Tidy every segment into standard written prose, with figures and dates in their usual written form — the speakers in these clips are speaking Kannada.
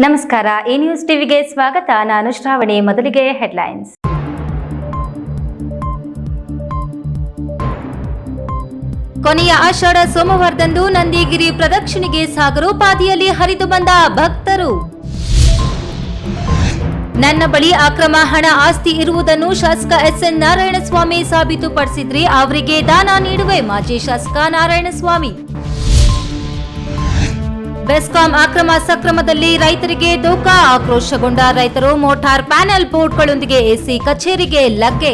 ನಮಸ್ಕಾರ, ಈ ನ್ಯೂಸ್ ಟಿವಿಗೆ ಸ್ವಾಗತ. ನಾನು ಶ್ರಾವಣಿ. ಮೊದಲಿಗೆ ಹೆಡ್ಲೈನ್ಸ್. ಕೊನೆಯ ಆಷಾಢ ಸೋಮವಾರದಂದು ನಂದಿಗಿರಿ ಪ್ರದಕ್ಷಿಣೆಗೆ ಸಾಗರೋಪಾದಿಯಲ್ಲಿ ಹರಿದು ಬಂದ ಭಕ್ತರು. ನನ್ನ ಬಳಿ ಅಕ್ರಮ ಹಣ ಆಸ್ತಿ ಇರುವುದನ್ನು ಶಾಸಕ ಎಸ್ಎನ್ ನಾರಾಯಣಸ್ವಾಮಿ ಸಾಬೀತುಪಡಿಸಿದ್ರಿ, ಅವರಿಗೆ ದಾನ ನೀಡುವೆ ಮಾಜಿ ಶಾಸಕ ನಾರಾಯಣಸ್ವಾಮಿ. ಬೆಸ್ಕಾಂ ಅಕ್ರಮ ಸಕ್ರಮದಲ್ಲಿ ರೈತರಿಗೆ ಧೋಕಾ, ಆಕ್ರೋಶಗೊಂಡ ರೈತರು ಮೋಟಾರ್ ಪ್ಯಾನೆಲ್ ಬೋರ್ಡ್ಗಳೊಂದಿಗೆ ಎಸಿ ಕಚೇರಿಗೆ ಲಗ್ಗೆ.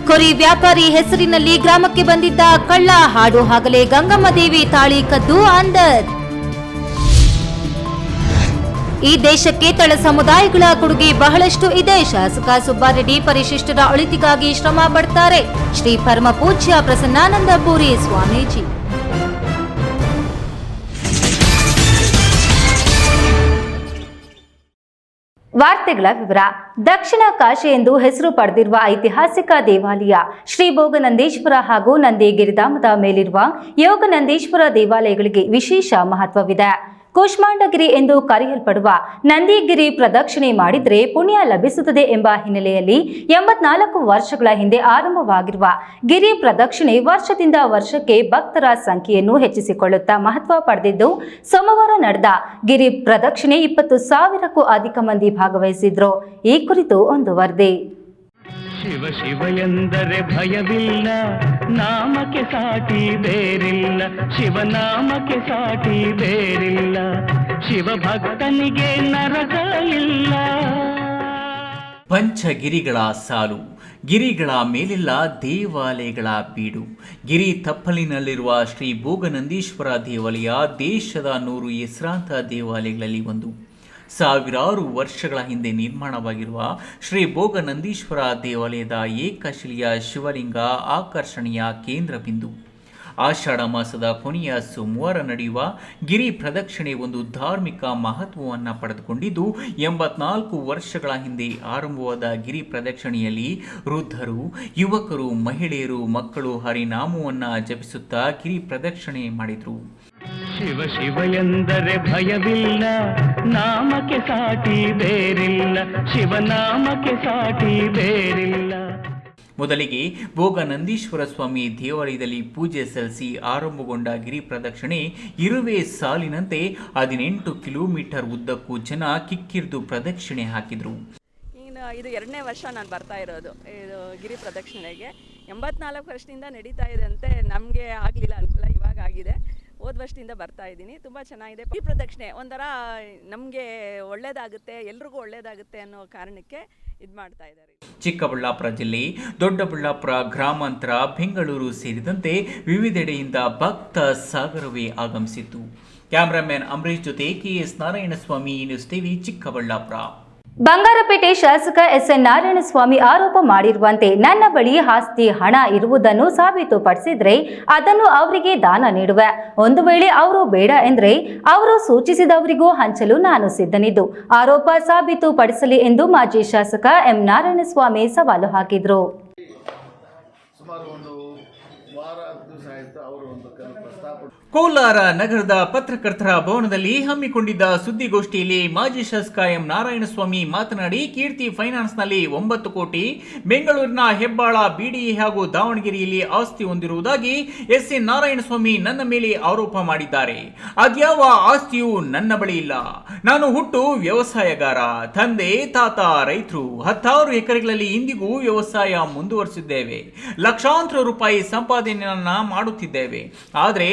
ಕೊರಿ ವ್ಯಾಪಾರಿ ಹೆಸರಿನಲ್ಲಿ ಗ್ರಾಮಕ್ಕೆ ಬಂದಿದ್ದ ಕಳ್ಳ, ಹಾಡು ಹಾಗಲೇ ಗಂಗಮ್ಮ ದೇವಿ ತಾಳಿ ಕದ್ದು ಅಂದರ್. ಈ ದೇಶಕ್ಕೆ ತಳ ಸಮುದಾಯಗಳ ಕೊಡುಗೆ ಬಹಳಷ್ಟು ಇದೆ. ಶಾಸಕ ಸುಬ್ಬಾರೆಡ್ಡಿ ಪರಿಶಿಷ್ಟರ ಒಳಿತಿಗಾಗಿ ಶ್ರಮ ಪಡ್ತಾರೆ. ಶ್ರೀ ಪರಮ ಪೂಜ್ಯ ಪ್ರಸನ್ನಾನಂದ ಪುರಿ ಸ್ವಾಮೀಜಿ. ವಾರ್ತೆಗಳ ವಿವರ. ದಕ್ಷಿಣ ಕಾಶಿ ಎಂದು ಹೆಸರು ಪಡೆದಿರುವ ಐತಿಹಾಸಿಕ ದೇವಾಲಯ ಶ್ರೀ ಭೋಗನಂದೀಶ್ವರ ಹಾಗೂ ನಂದಿ ಗಿರಿಧಾಮದ ಮೇಲಿರುವ ಯೋಗನಂದೀಶ್ವರ ದೇವಾಲಯಗಳಿಗೆ ವಿಶೇಷ ಮಹತ್ವವಿದೆ. ಕೂಷ್ಮಾಂಡಗಿರಿ ಎಂದು ಕರೆಯಲ್ಪಡುವ ನಂದಿಗಿರಿ ಪ್ರದಕ್ಷಿಣೆ ಮಾಡಿದರೆ ಪುಣ್ಯ ಲಭಿಸುತ್ತದೆ ಎಂಬ ಹಿನ್ನೆಲೆಯಲ್ಲಿ 84 ವರ್ಷಗಳ ಹಿಂದೆ ಆರಂಭವಾಗಿರುವ ಗಿರಿ ಪ್ರದಕ್ಷಿಣೆ ವರ್ಷದಿಂದ ವರ್ಷಕ್ಕೆ ಭಕ್ತರ ಸಂಖ್ಯೆಯನ್ನು ಹೆಚ್ಚಿಸಿಕೊಳ್ಳುತ್ತಾ ಮಹತ್ವ ಪಡೆದಿದ್ದು, ಸೋಮವಾರ ನಡೆದ ಗಿರಿ ಪ್ರದಕ್ಷಿಣೆ 20,000ಕ್ಕೂ ಅಧಿಕ ಮಂದಿ ಭಾಗವಹಿಸಿದ್ರು. ಈ ಕುರಿತು ಒಂದು ವರದಿ. ಶಿವ ಶಿವ ಎಂದರೆ ಭಯವಿಲ್ಲ, ನಾಮಕ್ಕೆ ಸಾಟಿ ಬೇರಿಲ್ಲ. ಶಿವನಾಮಕ್ಕೆ ಸಾಟಿ ಬೇರಿಲ್ಲ, ಶಿವ ಭಕ್ತನಿಗೆ ನರಕ ಇಲ್ಲ. ಪಂಚಗಿರಿಗಳ ಸಾಲು, ಗಿರಿಗಳ ಮೇಲೆಲ್ಲ ದೇವಾಲಯಗಳ ಬೀಡು. ಗಿರಿ ತಪ್ಪಲಿನಲ್ಲಿರುವ ಶ್ರೀ ಭೋಗನಂದೀಶ್ವರ ದೇವಾಲಯ ದೇಶದ 100 ಹೆಸರಾಂತ ದೇವಾಲಯಗಳಲ್ಲಿ ಒಂದು. ಸಾವಿರಾರು ವರ್ಷಗಳ ಹಿಂದೆ ನಿರ್ಮಾಣವಾಗಿರುವ ಶ್ರೀ ಭೋಗನಂದೀಶ್ವರ ದೇವಾಲಯದ ಏಕಶಿಲೆಯ ಶಿವಲಿಂಗ ಆಕರ್ಷಣೆಯ ಕೇಂದ್ರ ಬಿಂದು. ಆಷಾಢ ಮಾಸದ ಕೊನೆಯ ಸೋಮವಾರ ನಡೆಯುವ ಗಿರಿ ಪ್ರದಕ್ಷಿಣೆ ಒಂದು ಧಾರ್ಮಿಕ ಮಹತ್ವವನ್ನು ಪಡೆದುಕೊಂಡಿದ್ದು, 84 ವರ್ಷಗಳ ಹಿಂದೆ ಆರಂಭವಾದ ಗಿರಿ ಪ್ರದಕ್ಷಿಣೆಯಲ್ಲಿ ವೃದ್ಧರು, ಯುವಕರು, ಮಹಿಳೆಯರು, ಮಕ್ಕಳು ಹರಿನಾಮವನ್ನು ಜಪಿಸುತ್ತಾ ಗಿರಿ ಪ್ರದಕ್ಷಿಣೆ ಮಾಡಿದರು. ಶಿವ ಶಿವ ಎಂದರೆ ಭಯವಿಲ್ಲ, ನಾಮಕ್ಕೆ ಸಾಟಿ ಬೇರಿಲ್ಲ. ಶಿವನಾಮಕ್ಕೆ ಸಾಟಿ ಬೇರಿಲ್ಲ. ಮೊದಲಿಗೆ ಭೋಗನಂದೀಶ್ವರ ಸ್ವಾಮಿ ದೇವಾಲಯದಲ್ಲಿ ಪೂಜೆ ಸಲ್ಲಿಸಿ ಆರಂಭಗೊಂಡ ಗಿರಿ ಪ್ರದಕ್ಷಿಣೆ ಇರುವೆ ಸಾಲಿನಂತೆ 18 ಕಿಲೋಮೀಟರ್ ಉದ್ದಕ್ಕೂ ಜನ ಕಿಕ್ಕಿರಿದು ಪ್ರದಕ್ಷಿಣೆ ಹಾಕಿದರು. ಇದು 2ನೇ ವರ್ಷ ನಾನು ಬರ್ತಾ ಇರೋದು ಇದು ಗಿರಿ ಪ್ರದಕ್ಷಿಣೆಗೆ. 84 ವರ್ಷದಿಂದ ನಡೀತಾ ಇದೆ ಅಂತೆ. ನಮಗೆ ಆಗಲಿಲ್ಲ ಅನುಕೂಲ, ಇವಾಗ ಆಗಿದೆ. ಹೋದ ವರ್ಷದಿಂದ ಬರ್ತಾ ಇದ್ದೀನಿ. ತುಂಬ ಚೆನ್ನಾಗಿದೆ. ಈ ಪ್ರದಕ್ಷಿಣೆ ಒಂಥರ ನಮಗೆ ಒಳ್ಳೇದಾಗುತ್ತೆ, ಎಲ್ರಿಗೂ ಒಳ್ಳೇದಾಗುತ್ತೆ ಅನ್ನೋ ಕಾರಣಕ್ಕೆ ಇದು ಮಾಡ್ತಾ ಇದ್ದಾರೆ. ಚಿಕ್ಕಬಳ್ಳಾಪುರ ಜಿಲ್ಲೆ, ದೊಡ್ಡಬಳ್ಳಾಪುರ ಗ್ರಾಮಾಂತರ, ಬೆಂಗಳೂರು ಸೇರಿದಂತೆ ವಿವಿಧೆಡೆಯಿಂದ ಭಕ್ತ ಸಾಗರವೇ ಆಗಮಿಸಿತ್ತು. ಕ್ಯಾಮರಾಮನ್ ಅಂಬರೀಶ್ ಜೊತೆ KS Narayanaswamy, news TV, Chikkaballapur. Bangarapete ಶಾಸಕ ಎಸ್ಎನ್ ನಾರಾಯಣಸ್ವಾಮಿ ಆರೋಪ ಮಾಡಿರುವಂತೆ ನನ್ನ ಬಳಿ ಆಸ್ತಿ ಹಣ ಇರುವುದನ್ನು ಸಾಬೀತುಪಡಿಸಿದ್ರೆ ಅದನ್ನು ಅವರಿಗೆ ದಾನ ನೀಡುವೆ. ಒಂದು ವೇಳೆ ಅವರು ಬೇಡ ಎಂದ್ರೆ ಅವರು ಸೂಚಿಸಿದವರಿಗೂ ಹಂಚಲು ನಾನು ಸಿದ್ಧನಿದ್ದು ಆರೋಪ ಸಾಬೀತುಪಡಿಸಲಿ ಎಂದು ಮಾಜಿ ಶಾಸಕ ಎಂ ನಾರಾಯಣಸ್ವಾಮಿ ಸವಾಲು ಹಾಕಿದ್ರು. ಕೋಲಾರ ನಗರದ ಪತ್ರಕರ್ತರ ಭವನದಲ್ಲಿ ಹಮ್ಮಿಕೊಂಡಿದ್ದ ಸುದ್ದಿಗೋಷ್ಠಿಯಲ್ಲಿ ಮಾಜಿ ಶಾಸಕ ಎಂ ನಾರಾಯಣಸ್ವಾಮಿ ಮಾತನಾಡಿ, ಕೀರ್ತಿ ಫೈನಾನ್ಸ್ನಲ್ಲಿ 9 ಕೋಟಿ, ಬೆಂಗಳೂರಿನ ಹೆಬ್ಬಾಳ, BDA ಹಾಗೂ ದಾವಣಗೆರೆಯಲ್ಲಿ ಆಸ್ತಿ ಹೊಂದಿರುವುದಾಗಿ ಎಸ್ಎನ್ ನಾರಾಯಣಸ್ವಾಮಿ ನನ್ನ ಮೇಲೆ ಆರೋಪ ಮಾಡಿದ್ದಾರೆ. ಅದ್ಯಾವ ಆಸ್ತಿಯೂ ನನ್ನ ಬಳಿ ಇಲ್ಲ. ನಾನು ಹುಟ್ಟು ವ್ಯವಸಾಯಗಾರ, ತಂದೆ ತಾತ ರೈತರು, 10 ಎಕರೆಗಳಲ್ಲಿ ಇಂದಿಗೂ ವ್ಯವಸಾಯ ಮುಂದುವರಿಸಿದ್ದೇವೆ. ಲಕ್ಷಾಂತರ ರೂಪಾಯಿ ಸಂಪಾದನೆಯನ್ನ ಮಾಡುತ್ತಿದ್ದೇವೆ. ಆದರೆ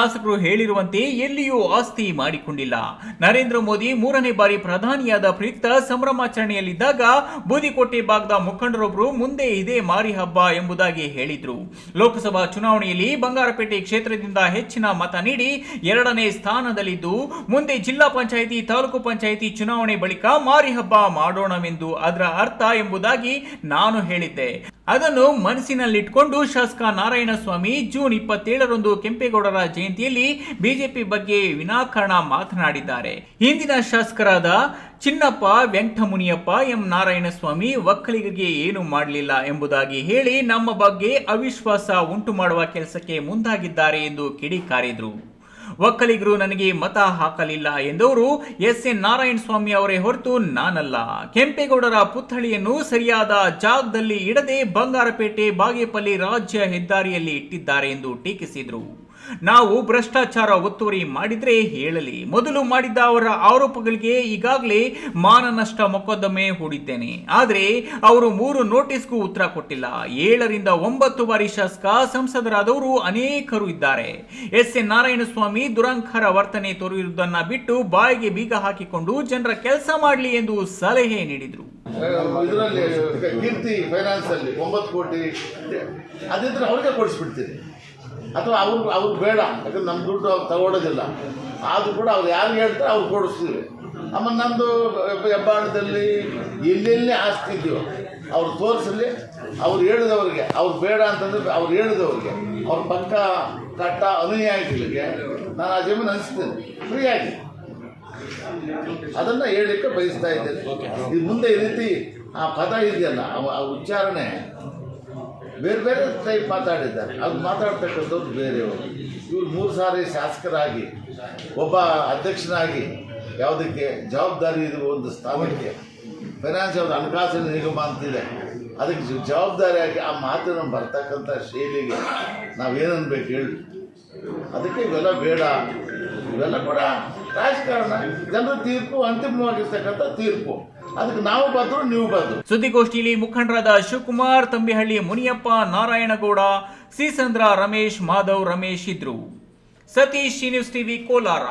ಶಾಸಕರು ಹೇಳಿರುವಂತೆ ಎಲ್ಲಿಯೂ ಆಸ್ತಿ ಮಾಡಿಕೊಂಡಿಲ್ಲ. ನರೇಂದ್ರ ಮೋದಿ 3ನೇ ಬಾರಿ ಪ್ರಧಾನಿಯಾದ ಪ್ರಯುಕ್ತ ಸಂಭ್ರಮಾಚರಣೆಯಲ್ಲಿದ್ದಾಗ ಬೂದಿಕೋಟೆ ಭಾಗದ ಮುಖಂಡರೊಬ್ಬರು ಮುಂದೆ ಇದೇ ಮಾರಿ ಹಬ್ಬ ಎಂಬುದಾಗಿ ಹೇಳಿದ್ರು. ಲೋಕಸಭಾ ಚುನಾವಣೆಯಲ್ಲಿ ಬಂಗಾರಪೇಟೆ ಕ್ಷೇತ್ರದಿಂದ ಹೆಚ್ಚಿನ ಮತ ನೀಡಿ 2ನೇ ಸ್ಥಾನದಲ್ಲಿದ್ದು, ಮುಂದೆ ಜಿಲ್ಲಾ ಪಂಚಾಯಿತಿ, ತಾಲೂಕು ಪಂಚಾಯಿತಿ ಚುನಾವಣೆ ಬಳಿಕ ಮಾರಿ ಹಬ್ಬ ಮಾಡೋಣವೆಂದು ಅದರ ಅರ್ಥ ಎಂಬುದಾಗಿ ನಾನು ಹೇಳಿದ್ದೆ. ಅದನ್ನು ಮನಸ್ಸಿನಲ್ಲಿಟ್ಟುಕೊಂಡು ಶಾಸಕ ನಾರಾಯಣಸ್ವಾಮಿ ಜೂನ್ 27ರಂದು ಕೆಂಪೇಗೌಡರ ಜಯಂತಿಯಲ್ಲಿ ಬಿಜೆಪಿ ಬಗ್ಗೆ ವಿನಾಕಾರಣ ಮಾತನಾಡಿದ್ದಾರೆ. ಹಿಂದಿನ ಶಾಸಕರಾದ ಚಿನ್ನಪ್ಪ, ವೆಂಕಟಮುನಿಯಪ್ಪ, ಎಂ ನಾರಾಯಣಸ್ವಾಮಿ ಒಕ್ಕಲಿಗರಿಗೆ ಏನು ಮಾಡಲಿಲ್ಲ ಎಂಬುದಾಗಿ ಹೇಳಿ ನಮ್ಮ ಬಗ್ಗೆ ಅವಿಶ್ವಾಸ ಉಂಟು ಮಾಡುವ ಕೆಲಸಕ್ಕೆ ಮುಂದಾಗಿದ್ದಾರೆ ಎಂದು ಕಿಡಿಕಾರಿದರು. ಒಕ್ಕಲಿಗರು ನನಗೆ ಮತ ಹಾಕಲಿಲ್ಲ ಎಂದವರು ಎನ್ ನಾರಾಯಣ ಸ್ವಾಮಿ ಅವರೇ ಹೊರತು ನಾನಲ್ಲ. ಕೆಂಪೇಗೌಡರ ಪುತ್ಥಳಿಯನ್ನು ಸರಿಯಾದ ಜಾಗದಲ್ಲಿ ಇಡದೆ ಬಂಗಾರಪೇಟೆ ಬಾಗೇಪಲ್ಲಿ ರಾಜ್ಯ ಹೆದ್ದಾರಿಯಲ್ಲಿ ಇಟ್ಟಿದ್ದಾರೆ ಎಂದು ಟೀಕಿಸಿದರು. ನಾವು ಭ್ರಷ್ಟಾಚಾರ ಒತ್ತುವರಿ ಮಾಡಿದ್ರೆ ಹೇಳಲಿ, ಮೊದಲು ಮಾಡಿದ್ದ ಅವರ ಆರೋಪಗಳಿಗೆ ಈಗಾಗಲೇ ಮಾನನಷ್ಟ ಮೊಕದ್ದಮೆ ಹೂಡಿದ್ದೇನೆ. ಆದರೆ ಅವರು 3 ನೋಟಿಸ್ಗೂ ಉತ್ತರ ಕೊಟ್ಟಿಲ್ಲ. 7 ರಿಂದ 9 ಬಾರಿ ಶಾಸಕ ಸಂಸದರಾದವರು ಅನೇಕರು ಇದ್ದಾರೆ. ಎನ್ ನಾರಾಯಣ ಸ್ವಾಮಿ ದುರಂಕಾರ ವರ್ತನೆ ತೋರಿರುವುದನ್ನ ಬಿಟ್ಟು ಬಾಯಿಗೆ ಬೀಗ ಹಾಕಿಕೊಂಡು ಜನರ ಕೆಲಸ ಮಾಡಲಿ ಎಂದು ಸಲಹೆ ನೀಡಿದರು. ಇದರಲ್ಲಿ ಕೀರ್ತಿ ಫೈನಾನ್ಸ್ ಅಲ್ಲಿ 9 ಕೋಟಿ ಅದಿದ್ರೆ ಅವ್ರಿಗೆ ಕೊಡಿಸ್ಬಿಡ್ತೀರಿ, ಅಥವಾ ಅವ್ರು ಬೇಡ, ಯಾಕಂದ್ರೆ ನಮ್ಮ ದುಡ್ಡು ಅವ್ರು ತಗೊಳ್ಳೋದಿಲ್ಲ. ಆದರೂ ಕೂಡ ಅವ್ರು ಯಾರು ಹೇಳ್ತಾರೆ ಅವ್ರು ಕೊಡಿಸ್ತೀವಿ. ಆಮೇಲೆ ನಮ್ಮದು ಹೆಬ್ಬಾಳದಲ್ಲಿ ಎಲ್ಲೆಲ್ಲಿ ಆಸ್ತಿ ಇದೆಯೋ ಅವ್ರು ತೋರಿಸಲಿ, ಅವ್ರು ಹೇಳಿದವ್ರಿಗೆ, ಅವ್ರು ಬೇಡ ಅಂತಂದ್ರೆ ಅವ್ರು ಹೇಳಿದವ್ರಿಗೆ, ಅವ್ರ ಪಕ್ಕ ಕಟ್ಟ ಅನುಯಾಯಿಗಳಿಗೆ ನಾನು ಆ ಜಮೀನು ಹಂಚ್ತೇನೆ ಫ್ರೀಯಾಗಿ. ಅದನ್ನು ಹೇಳಲಿಕ್ಕೆ ಬಯಸ್ತಾ ಇದ್ದೇನೆ. ಇದು ಮುಂದೆ ಈ ರೀತಿ ಆ ಪದ ಇದೆಯಲ್ಲ, ಆ ಉಚ್ಚಾರಣೆ ಬೇರೆ ಬೇರೆ ಟೈಪ್ ಮಾತಾಡಿದ್ದಾರೆ. ಅದು ಮಾತಾಡ್ತಕ್ಕಂಥದ್ದು ಬೇರೆಯವರು. ಇವರು 3 ಸಾರಿ ಶಾಸಕರಾಗಿ, ಒಬ್ಬ ಅಧ್ಯಕ್ಷನಾಗಿ, ಯಾವುದಕ್ಕೆ ಜವಾಬ್ದಾರಿ ಇದು ಒಂದು ಸ್ಥಾನಕ್ಕೆ, ಫೈನಾನ್ಸ್ ಅವ್ರ ಹಣಕಾಸಿನ ನಿಗಮ ಅಂತಿದೆ, ಅದಕ್ಕೆ ಜವಾಬ್ದಾರಿಯಾಗಿ ಆ ಮಾತಿನ ಬರ್ತಕ್ಕಂಥ ಶೈಲಿಗೆ ನಾವೇನನ್ಬೇಕು ಹೇಳಿ. ಅದಕ್ಕೆ ಇವೆಲ್ಲ ಬೇಡ. ಇವೆಲ್ಲ ಕೂಡ ರಾಜಕಾರಣ, ಜನರ ತೀರ್ಪು ಅಂತಿಮವಾಗಿರ್ತಕ್ಕಂಥ ತೀರ್ಪು. ಅದಕ್ಕೆ ನಾವು ಬದ್ರು, ನೀವು ಬದ್ರು. ಸುದ್ದಿಗೋಷ್ಠಿಯಲ್ಲಿ ಮುಖಂಡರಾದ ಶಿವಕುಮಾರ್, ತಂಬಿಹಳ್ಳಿ ಮುನಿಯಪ್ಪ, ನಾರಾಯಣಗೌಡ, ಸಿಸಂದ್ರ, ರಮೇಶ್, ಮಾಧವ್, ರಮೇಶ್ ಇದ್ರು. Satish, news TV, Kolar.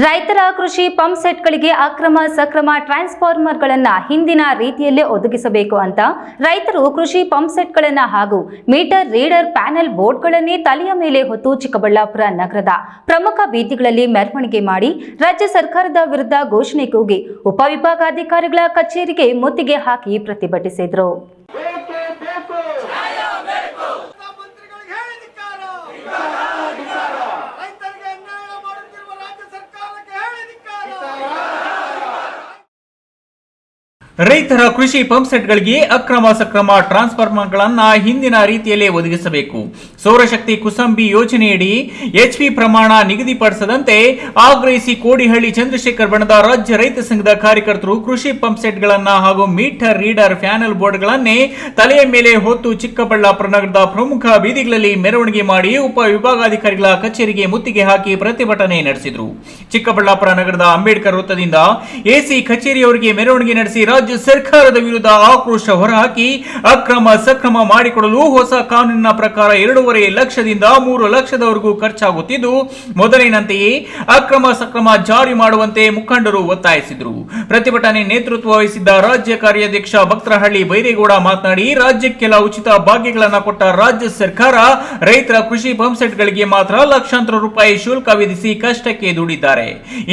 ರೈತರ ಕೃಷಿ ಪಂಪ್ ಸೆಟ್ಗಳಿಗೆ ಅಕ್ರಮ ಸಕ್ರಮ ಟ್ರಾನ್ಸ್ಫಾರ್ಮರ್ಗಳನ್ನು ಹಿಂದಿನ ರೀತಿಯಲ್ಲೇ ಒದಗಿಸಬೇಕು ಅಂತ ರೈತರು ಕೃಷಿ ಪಂಪ್ ಸೆಟ್ಗಳನ್ನು ಹಾಗೂ ಮೀಟರ್ ರೀಡರ್ ಪ್ಯಾನೆಲ್ ಬೋರ್ಡ್ಗಳನ್ನೇ ತಲೆಯ ಮೇಲೆ ಹೊತ್ತು ಚಿಕ್ಕಬಳ್ಳಾಪುರ ನಗರದ ಪ್ರಮುಖ ಬೀದಿಗಳಲ್ಲಿ ಮೆರವಣಿಗೆ ಮಾಡಿ ರಾಜ್ಯ ಸರ್ಕಾರದ ವಿರುದ್ಧ ಘೋಷಣೆ ಕೂಗಿ ಉಪವಿಭಾಗಾಧಿಕಾರಿಗಳ ಕಚೇರಿಗೆ ಮುತ್ತಿಗೆ ಹಾಕಿ ಪ್ರತಿಭಟಿಸಿದರು. ರೈತರ ಕೃಷಿ ಪಂಪ್ ಸೆಟ್ಗಳಿಗೆ ಅಕ್ರಮ ಸಕ್ರಮ ಟ್ರಾನ್ಸ್ಫಾರ್ಮರ್ಗಳನ್ನ ಹಿಂದಿನ ರೀತಿಯಲ್ಲೇ ಒದಗಿಸಬೇಕು. ಸೌರಶಕ್ತಿ ಕುಸಂಬಿ ಯೋಜನೆಯಡಿ HP ಪ್ರಮಾಣ ನಿಗದಿಪಡಿಸದಂತೆ ಆಗ್ರಹಿಸಿ ಕೋಡಿಹಳ್ಳಿ ಚಂದ್ರಶೇಖರ್ ಬಣದ ರಾಜ್ಯ ರೈತ ಸಂಘದ ಕಾರ್ಯಕರ್ತರು ಕೃಷಿ ಪಂಪ್ ಸೆಟ್ಗಳನ್ನ ಹಾಗೂ ಮೀಟರ್ ರೀಡರ್ ಪ್ಯಾನೆಲ್ ಬೋರ್ಡ್ಗಳನ್ನೇ ತಲೆಯ ಮೇಲೆ ಹೊತ್ತು ಚಿಕ್ಕಬಳ್ಳಾಪುರ ನಗರದ ಪ್ರಮುಖ ಬೀದಿಗಳಲ್ಲಿ ಮೆರವಣಿಗೆ ಮಾಡಿ ಉಪ ವಿಭಾಗಾಧಿಕಾರಿಗಳ ಕಚೇರಿಗೆ ಮುತ್ತಿಗೆ ಹಾಕಿ ಪ್ರತಿಭಟನೆ ನಡೆಸಿದರು. ಚಿಕ್ಕಬಳ್ಳಾಪುರ ನಗರದ ಅಂಬೇಡ್ಕರ್ ವೃತ್ತದಿಂದ AC ಕಚೇರಿಯವರಿಗೆ ಮೆರವಣಿಗೆ ನಡೆಸಿ ರಾಜ್ಯ ಸರ್ಕಾರದ ವಿರುದ್ಧ ಆಕ್ರೋಶ ಹೊರಹಾಕಿ ಅಕ್ರಮ ಸಕ್ರಮ ಮಾಡಿಕೊಡಲು ಹೊಸ ಕಾನೂನಿನ ಪ್ರಕಾರ 2.5 ಲಕ್ಷದಿಂದ 3 ಲಕ್ಷದವರೆಗೂ ಖರ್ಚಾಗುತ್ತಿದ್ದು, ಮೊದಲಿನಂತೆಯೇ ಅಕ್ರಮ ಸಕ್ರಮ ಜಾರಿ ಮಾಡುವಂತೆ ಮುಖಂಡರು ಒತ್ತಾಯಿಸಿದರು. ಪ್ರತಿಭಟನೆ ನೇತೃತ್ವ ವಹಿಸಿದ್ದ ರಾಜ್ಯ ಕಾರ್ಯಾಧ್ಯಕ್ಷ ಭಕ್ತರಹಳ್ಳಿ ಬೈರೇಗೌಡ ಮಾತನಾಡಿ, ರಾಜ್ಯಕ್ಕೆಲ್ಲ ಉಚಿತ ಭಾಗ್ಯಗಳನ್ನು ಕೊಟ್ಟ ರಾಜ್ಯ ಸರ್ಕಾರ ರೈತರ ಕೃಷಿ ಪಂಪ್ ಸೆಟ್ಗಳಿಗೆ ಮಾತ್ರ ಲಕ್ಷಾಂತರ ರೂಪಾಯಿ ಶುಲ್ಕ ವಿಧಿಸಿ ಕಷ್ಟಕ್ಕೆ ದೂಡಿದ್ದಾರೆ.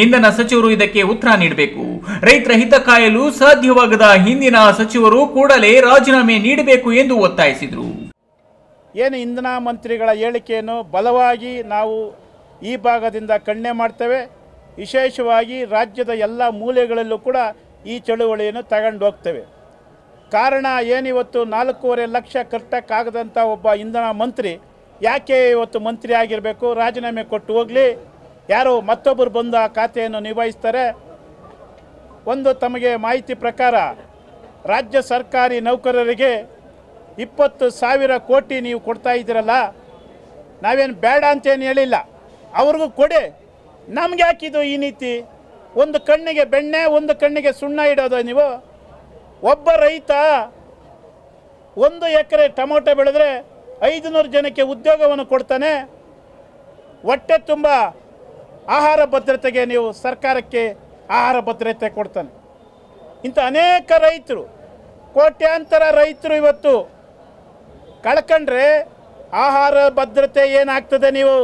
ಇಂಧನ ಸಚಿವರು ಇದಕ್ಕೆ ಉತ್ತರ ನೀಡಬೇಕು. ರೈತರ ಹಿತ ಕಾಯಲು ಸಾಧ್ಯವಾಗದ ಹಿಂದಿನ ಸಚಿವರು ಕೂಡಲೇ ರಾಜೀನಾಮೆ ನೀಡಬೇಕು ಎಂದು ಒತ್ತಾಯಿಸಿದರು. ಏನು ಇಂಧನ ಮಂತ್ರಿಗಳ ಹೇಳಿಕೆಯನ್ನು ಬಲವಾಗಿ ನಾವು ಈ ಭಾಗದಿಂದ ಖಂಡನೆ ಮಾಡ್ತೇವೆ. ವಿಶೇಷವಾಗಿ ರಾಜ್ಯದ ಎಲ್ಲ ಮೂಲೆಗಳಲ್ಲೂ ಕೂಡ ಈ ಚಳುವಳಿಯನ್ನು ತಗೊಂಡು ಹೋಗ್ತೇವೆ. ಕಾರಣ ಏನಿವತ್ತು 4.5 ಲಕ್ಷ ಕಟ್ಟಕ್ಕಾಗದಂಥ ಒಬ್ಬ ಇಂಧನ ಮಂತ್ರಿ ಯಾಕೆ ಇವತ್ತು ಮಂತ್ರಿ ಆಗಿರಬೇಕು? ರಾಜೀನಾಮೆ ಕೊಟ್ಟು ಹೋಗಲಿ, ಯಾರೋ ಮತ್ತೊಬ್ಬರು ಬಂದು ಆ ಖಾತೆಯನ್ನು ನಿಭಾಯಿಸ್ತಾರೆ. ಒಂದು ತಮಗೆ ಮಾಹಿತಿ ಪ್ರಕಾರ ರಾಜ್ಯ ಸರ್ಕಾರಿ ನೌಕರರಿಗೆ 20,000 ಕೋಟಿ ನೀವು ಕೊಡ್ತಾ ಇದ್ದೀರಲ್ಲ, ನಾವೇನು ಬೇಡ ಅಂತೇನು ಹೇಳಿಲ್ಲ, ಅವ್ರಿಗೂ ಕೊಡಿ. ನಮ್ಗೆ ಯಾಕಿದು ಈ ನೀತಿ? ಒಂದು ಕಣ್ಣಿಗೆ ಬೆಣ್ಣೆ, ಒಂದು ಕಣ್ಣಿಗೆ ಸುಣ್ಣ ಇಡೋದು ನೀವು? ಒಬ್ಬ ರೈತ 1 ಎಕರೆ ಟೊಮೊಟೊ ಬೆಳೆದ್ರೆ 500 ಜನಕ್ಕೆ ಉದ್ಯೋಗವನ್ನು ಕೊಡ್ತಾನೆ. ಹೊಟ್ಟೆ ತುಂಬ ಆಹಾರ ಭದ್ರತೆಗೆ ನೀವು ಸರ್ಕಾರಕ್ಕೆ ಆಹಾರ ಭದ್ರತೆ ಕೊಡ್ತಾನೆ. ಇಂಥ ಅನೇಕ ರೈತರು, ಕೋಟ್ಯಾಂತರ ರೈತರು ಇವತ್ತು ಕಳ್ಕೊಂಡ್ರೆ ಆಹಾರ ಭದ್ರತೆ ಏನಾಗ್ತದೆ? ನೀವು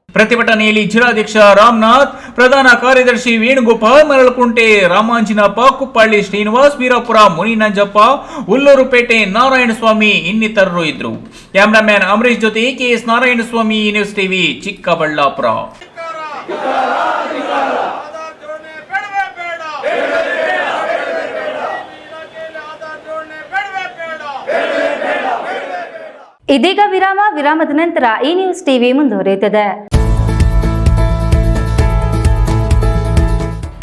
ಪ್ರತಿಭಟನೆಯಲ್ಲಿ ಜಿಲ್ಲಾಧ್ಯಕ್ಷ ರಾಮನಾಥ್, ಪ್ರಧಾನ ಕಾರ್ಯದರ್ಶಿ ವೇಣುಗೋಪಾಲ್, ಮರಳಕುಂಟೆ ರಾಮಾಂಜಿನಪ್ಪ, ಕುಪ್ಪಳ್ಳಿ ಶ್ರೀನಿವಾಸ್, ವೀರಪುರ ಮುನಿನಂಜಪ್ಪ, ಹುಲ್ಲೂರುಪೇಟೆ ನಾರಾಯಣಸ್ವಾಮಿ ಇನ್ನಿತರರು ಇದ್ರು. ಕ್ಯಾಮರಾಮ್ಯಾನ್ ಅಮರೀಶ್ ಜೊತೆ KS Narayanaswamy, news TV, Chikkaballapur. ಇದೀಗ ವಿರಾಮದ ನಂತರ ಈ ನ್ಯೂಸ್ ಟಿವಿ ಮುಂದುವರಿಯುತ್ತದೆ.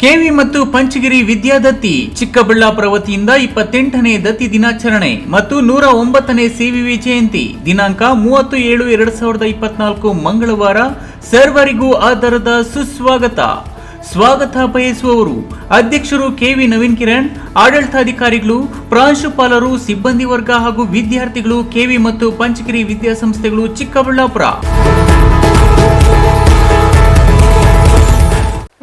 ಕೆವಿ ಮತ್ತು ಪಂಚಗಿರಿ ವಿದ್ಯಾದತ್ತಿ ಚಿಕ್ಕಬಳ್ಳಾಪುರ ವತಿಯಿಂದ 28ನೇ ದತ್ತಿ ದಿನಾಚರಣೆ ಮತ್ತು 109ನೇ ಸಿವಿವಿ ಜಯಂತಿ ದಿನಾಂಕ 30/7/2024 ಮಂಗಳವಾರ ಸರ್ವರಿಗೂ ಆಧಾರದ ಸುಸ್ವಾಗತ. ಸ್ವಾಗತ ಬಯಸುವವರು ಅಧ್ಯಕ್ಷರು ಕೆವಿ ನವೀನ್ ಕಿರಣ್, ಆಡಳಿತಾಧಿಕಾರಿಗಳು, ಪ್ರಾಂಶುಪಾಲರು, ಸಿಬ್ಬಂದಿ ವರ್ಗ ಹಾಗೂ ವಿದ್ಯಾರ್ಥಿಗಳು, ಕೆವಿ ಮತ್ತು ಪಂಚಗಿರಿ ವಿದ್ಯಾಸಂಸ್ಥೆಗಳು ಚಿಕ್ಕಬಳ್ಳಾಪುರ.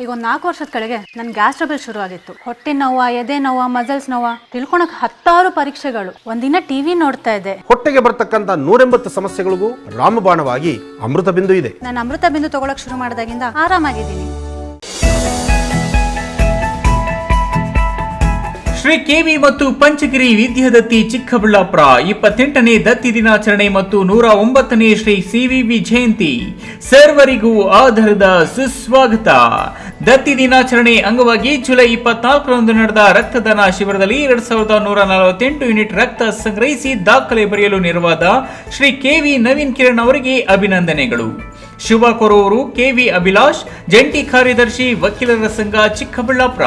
ಈಗ ಒಂದು 4 ವರ್ಷದ ಕೆಳಗೆ ನನ್ನ ಗ್ಯಾಸ್ ಟ್ರಬಲ್ ಶುರು ಆಗಿತ್ತು. ಹೊಟ್ಟೆ ನೋವು, ಎದೆ ನೋವು, ಮಸಲ್ಸ್ ನೋವು, ತಿಳ್ಕೊಳಕ್ 10 ಪರೀಕ್ಷೆಗಳು. ಒಂದಿನ ಟಿವಿ ನೋಡ್ತಾ ಇದ್ದೆ. ಹೊಟ್ಟೆಗೆ ಬರ್ತಕ್ಕಂಥ 180 ಸಮಸ್ಯೆಗಳಿಗೂ ರಾಮಬಾಣವಾಗಿ ಅಮೃತ ಬಿಂದು ಇದೆ. ನಾನು ಅಮೃತ ಬಿಂದು ತಗೊಳಕ್ ಶುರು ಮಾಡಿದಾಗಿಂದ ಆರಾಮಾಗಿದ್ದೀನಿ. ಶ್ರೀ ಕೆವಿ ಮತ್ತು ಪಂಚಗಿರಿ ವಿದ್ಯಾದತ್ತಿ ಚಿಕ್ಕಬಳ್ಳಾಪುರ 28ನೇ ದತ್ತಿ ದಿನಾಚರಣೆ ಮತ್ತು 109ನೇ ಶ್ರೀ ಸಿವಿವಿ ಜಯಂತಿ ಸರ್ವರಿಗೂ ಆಧಾರದ ಸುಸ್ವಾಗತ. ದತ್ತಿ ದಿನಾಚರಣೆ ಅಂಗವಾಗಿ ಜುಲೈ 24ರಂದು ನಡೆದ ರಕ್ತದಾನ ಶಿಬಿರದಲ್ಲಿ 2148 ಯೂನಿಟ್ ರಕ್ತ ಸಂಗ್ರಹಿಸಿ ದಾಖಲೆ ಬರೆಯಲು ನೆರವಾದ ಶ್ರೀ ಕೆವಿ ನವೀನ್ ಕಿರಣ್ ಅವರಿಗೆ ಅಭಿನಂದನೆಗಳು. ಶುಭ ಕೋರುವವರು ಕೆವಿ ಅಭಿಲಾಷ್, ಜಂಟಿ ಕಾರ್ಯದರ್ಶಿ, ವಕೀಲರ ಸಂಘ ಚಿಕ್ಕಬಳ್ಳಾಪುರ.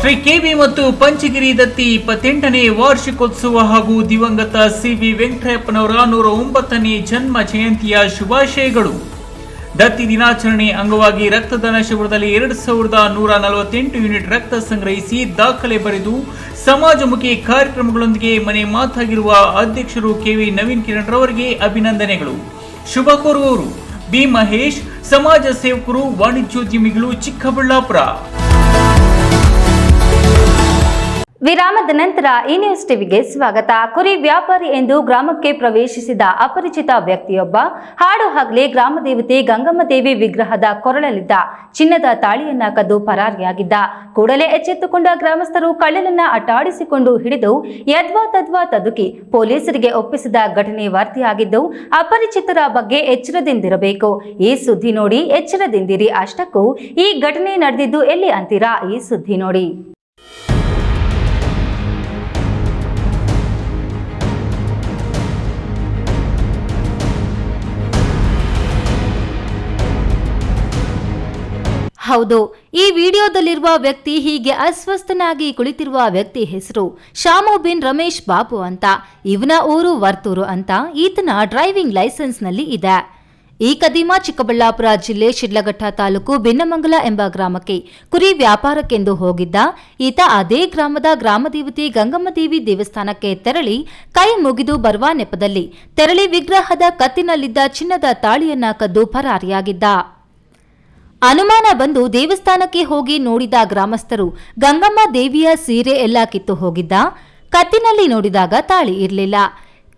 ಶ್ರೀ ಕೆವಿ ಮತ್ತು ಪಂಚಗಿರಿ ದತ್ತಿ 28ನೇ ವಾರ್ಷಿಕೋತ್ಸವ ಹಾಗೂ ದಿವಂಗತ ಸಿವಿ ವೆಂಕಟಯ್ಯಪ್ಪನವರ 109ನೇ ಜನ್ಮ ಜಯಂತಿಯ ಶುಭಾಶಯಗಳು. ದತ್ತಿ ದಿನಾಚರಣೆ ಅಂಗವಾಗಿ ರಕ್ತದಾನ ಶಿಬಿರದಲ್ಲಿ 2148 ಯೂನಿಟ್ ರಕ್ತ ಸಂಗ್ರಹಿಸಿ ದಾಖಲೆ ಬರೆದು ಸಮಾಜಮುಖಿ ಕಾರ್ಯಕ್ರಮಗಳೊಂದಿಗೆ ಮನೆ ಮಾತಾಗಿರುವ ಅಧ್ಯಕ್ಷರು ಕೆವಿ ನವೀನ್ ಕಿರಣ್ ರವರಿಗೆ ಅಭಿನಂದನೆಗಳು. ಶುಭ ಕೋರುವವರು ಬಿ ಮಹೇಶ್, ಸಮಾಜ ಸೇವಕರು, ವಾಣಿಜ್ಯೋದ್ಯಮಿಗಳು ಚಿಕ್ಕಬಳ್ಳಾಪುರ. ವಿರಾಮದ ನಂತರ ಈ ನ್ಯೂಸ್ ಟಿವಿಗೆ ಸ್ವಾಗತ. ಕುರಿ ವ್ಯಾಪಾರಿ ಎಂದು ಗ್ರಾಮಕ್ಕೆ ಪ್ರವೇಶಿಸಿದ ಅಪರಿಚಿತ ವ್ಯಕ್ತಿಯೊಬ್ಬ ಹಾಡು ಹಗಲೇ ಗ್ರಾಮದೇವತೆ ಗಂಗಮ್ಮ ದೇವಿ ವಿಗ್ರಹದ ಕೊರಳಲ್ಲಿದ್ದ ಚಿನ್ನದ ತಾಳಿಯನ್ನ ಕದ್ದು ಪರಾರಿಯಾಗಿದ್ದ. ಕೂಡಲೇ ಎಚ್ಚೆತ್ತುಕೊಂಡ ಗ್ರಾಮಸ್ಥರು ಕಳ್ಳನನ್ನ ಅಟ್ಟಾಡಿಸಿಕೊಂಡು ಹಿಡಿದು ಯದ್ವಾ ತದ್ವಾ ತದುಕಿ ಪೊಲೀಸರಿಗೆ ಒಪ್ಪಿಸಿದ ಘಟನೆ ವರದಿಯಾಗಿದ್ದು, ಅಪರಿಚಿತರ ಬಗ್ಗೆ ಎಚ್ಚರದಿಂದಿರಬೇಕು. ಈ ಸುದ್ದಿ ನೋಡಿ ಎಚ್ಚರದಿಂದಿರಿ. ಅಷ್ಟಕ್ಕೂ ಈ ಘಟನೆ ನಡೆದಿದ್ದು ಎಲ್ಲಿ ಅಂತೀರಾ? ಈ ಸುದ್ದಿ ನೋಡಿ. ಹೌದು, ಈ ವಿಡಿಯೋದಲ್ಲಿರುವ ವ್ಯಕ್ತಿ, ಹೀಗೆ ಅಸ್ವಸ್ಥನಾಗಿ ಕುಳಿತಿರುವ ವ್ಯಕ್ತಿ ಹೆಸರು ಶಾಮು ಬಿನ್ ರಮೇಶ್ ಬಾಬು ಅಂತ. ಇವನ ಊರು ವರ್ತೂರು ಅಂತ. ಈತನ ಡ್ರೈವಿಂಗ್ ಲೈಸೆನ್ಸ್ ನಲ್ಲಿ ಇದೆ. ಈ ಕದೀಮ ಚಿಕ್ಕಬಳ್ಳಾಪುರ ಜಿಲ್ಲೆ ಶಿಡ್ಲಘಟ್ಟ ತಾಲೂಕು ಬಿನ್ನಮಂಗಲ ಎಂಬ ಗ್ರಾಮಕ್ಕೆ ಕುರಿ ವ್ಯಾಪಾರಕ್ಕೆಂದು ಹೋಗಿದ್ದ ಈತ ಅದೇ ಗ್ರಾಮದ ಗ್ರಾಮದೇವತೆ ಗಂಗಮ್ಮ ದೇವಿ ದೇವಸ್ಥಾನಕ್ಕೆ ತೆರಳಿ ಕೈ ಮುಗಿದು ಬರುವ ನೆಪದಲ್ಲಿ ತೆರಳಿ ವಿಗ್ರಹದ ಕತ್ತಿನಲ್ಲಿದ್ದ ಚಿನ್ನದ ತಾಳಿಯನ್ನ ಕದ್ದು ಪರಾರಿಯಾಗಿದ್ದ. ಅನುಮಾನ ಬಂದು ದೇವಸ್ಥಾನಕ್ಕೆ ಹೋಗಿ ನೋಡಿದ ಗ್ರಾಮಸ್ಥರು ಗಂಗಮ್ಮ ದೇವಿಯ ಸೀರೆ ಎಲ್ಲ ಕಿತ್ತು ಹೋಗಿದ್ದ. ಕತ್ತಿನಲ್ಲಿ ನೋಡಿದಾಗ ತಾಳಿ ಇರಲಿಲ್ಲ.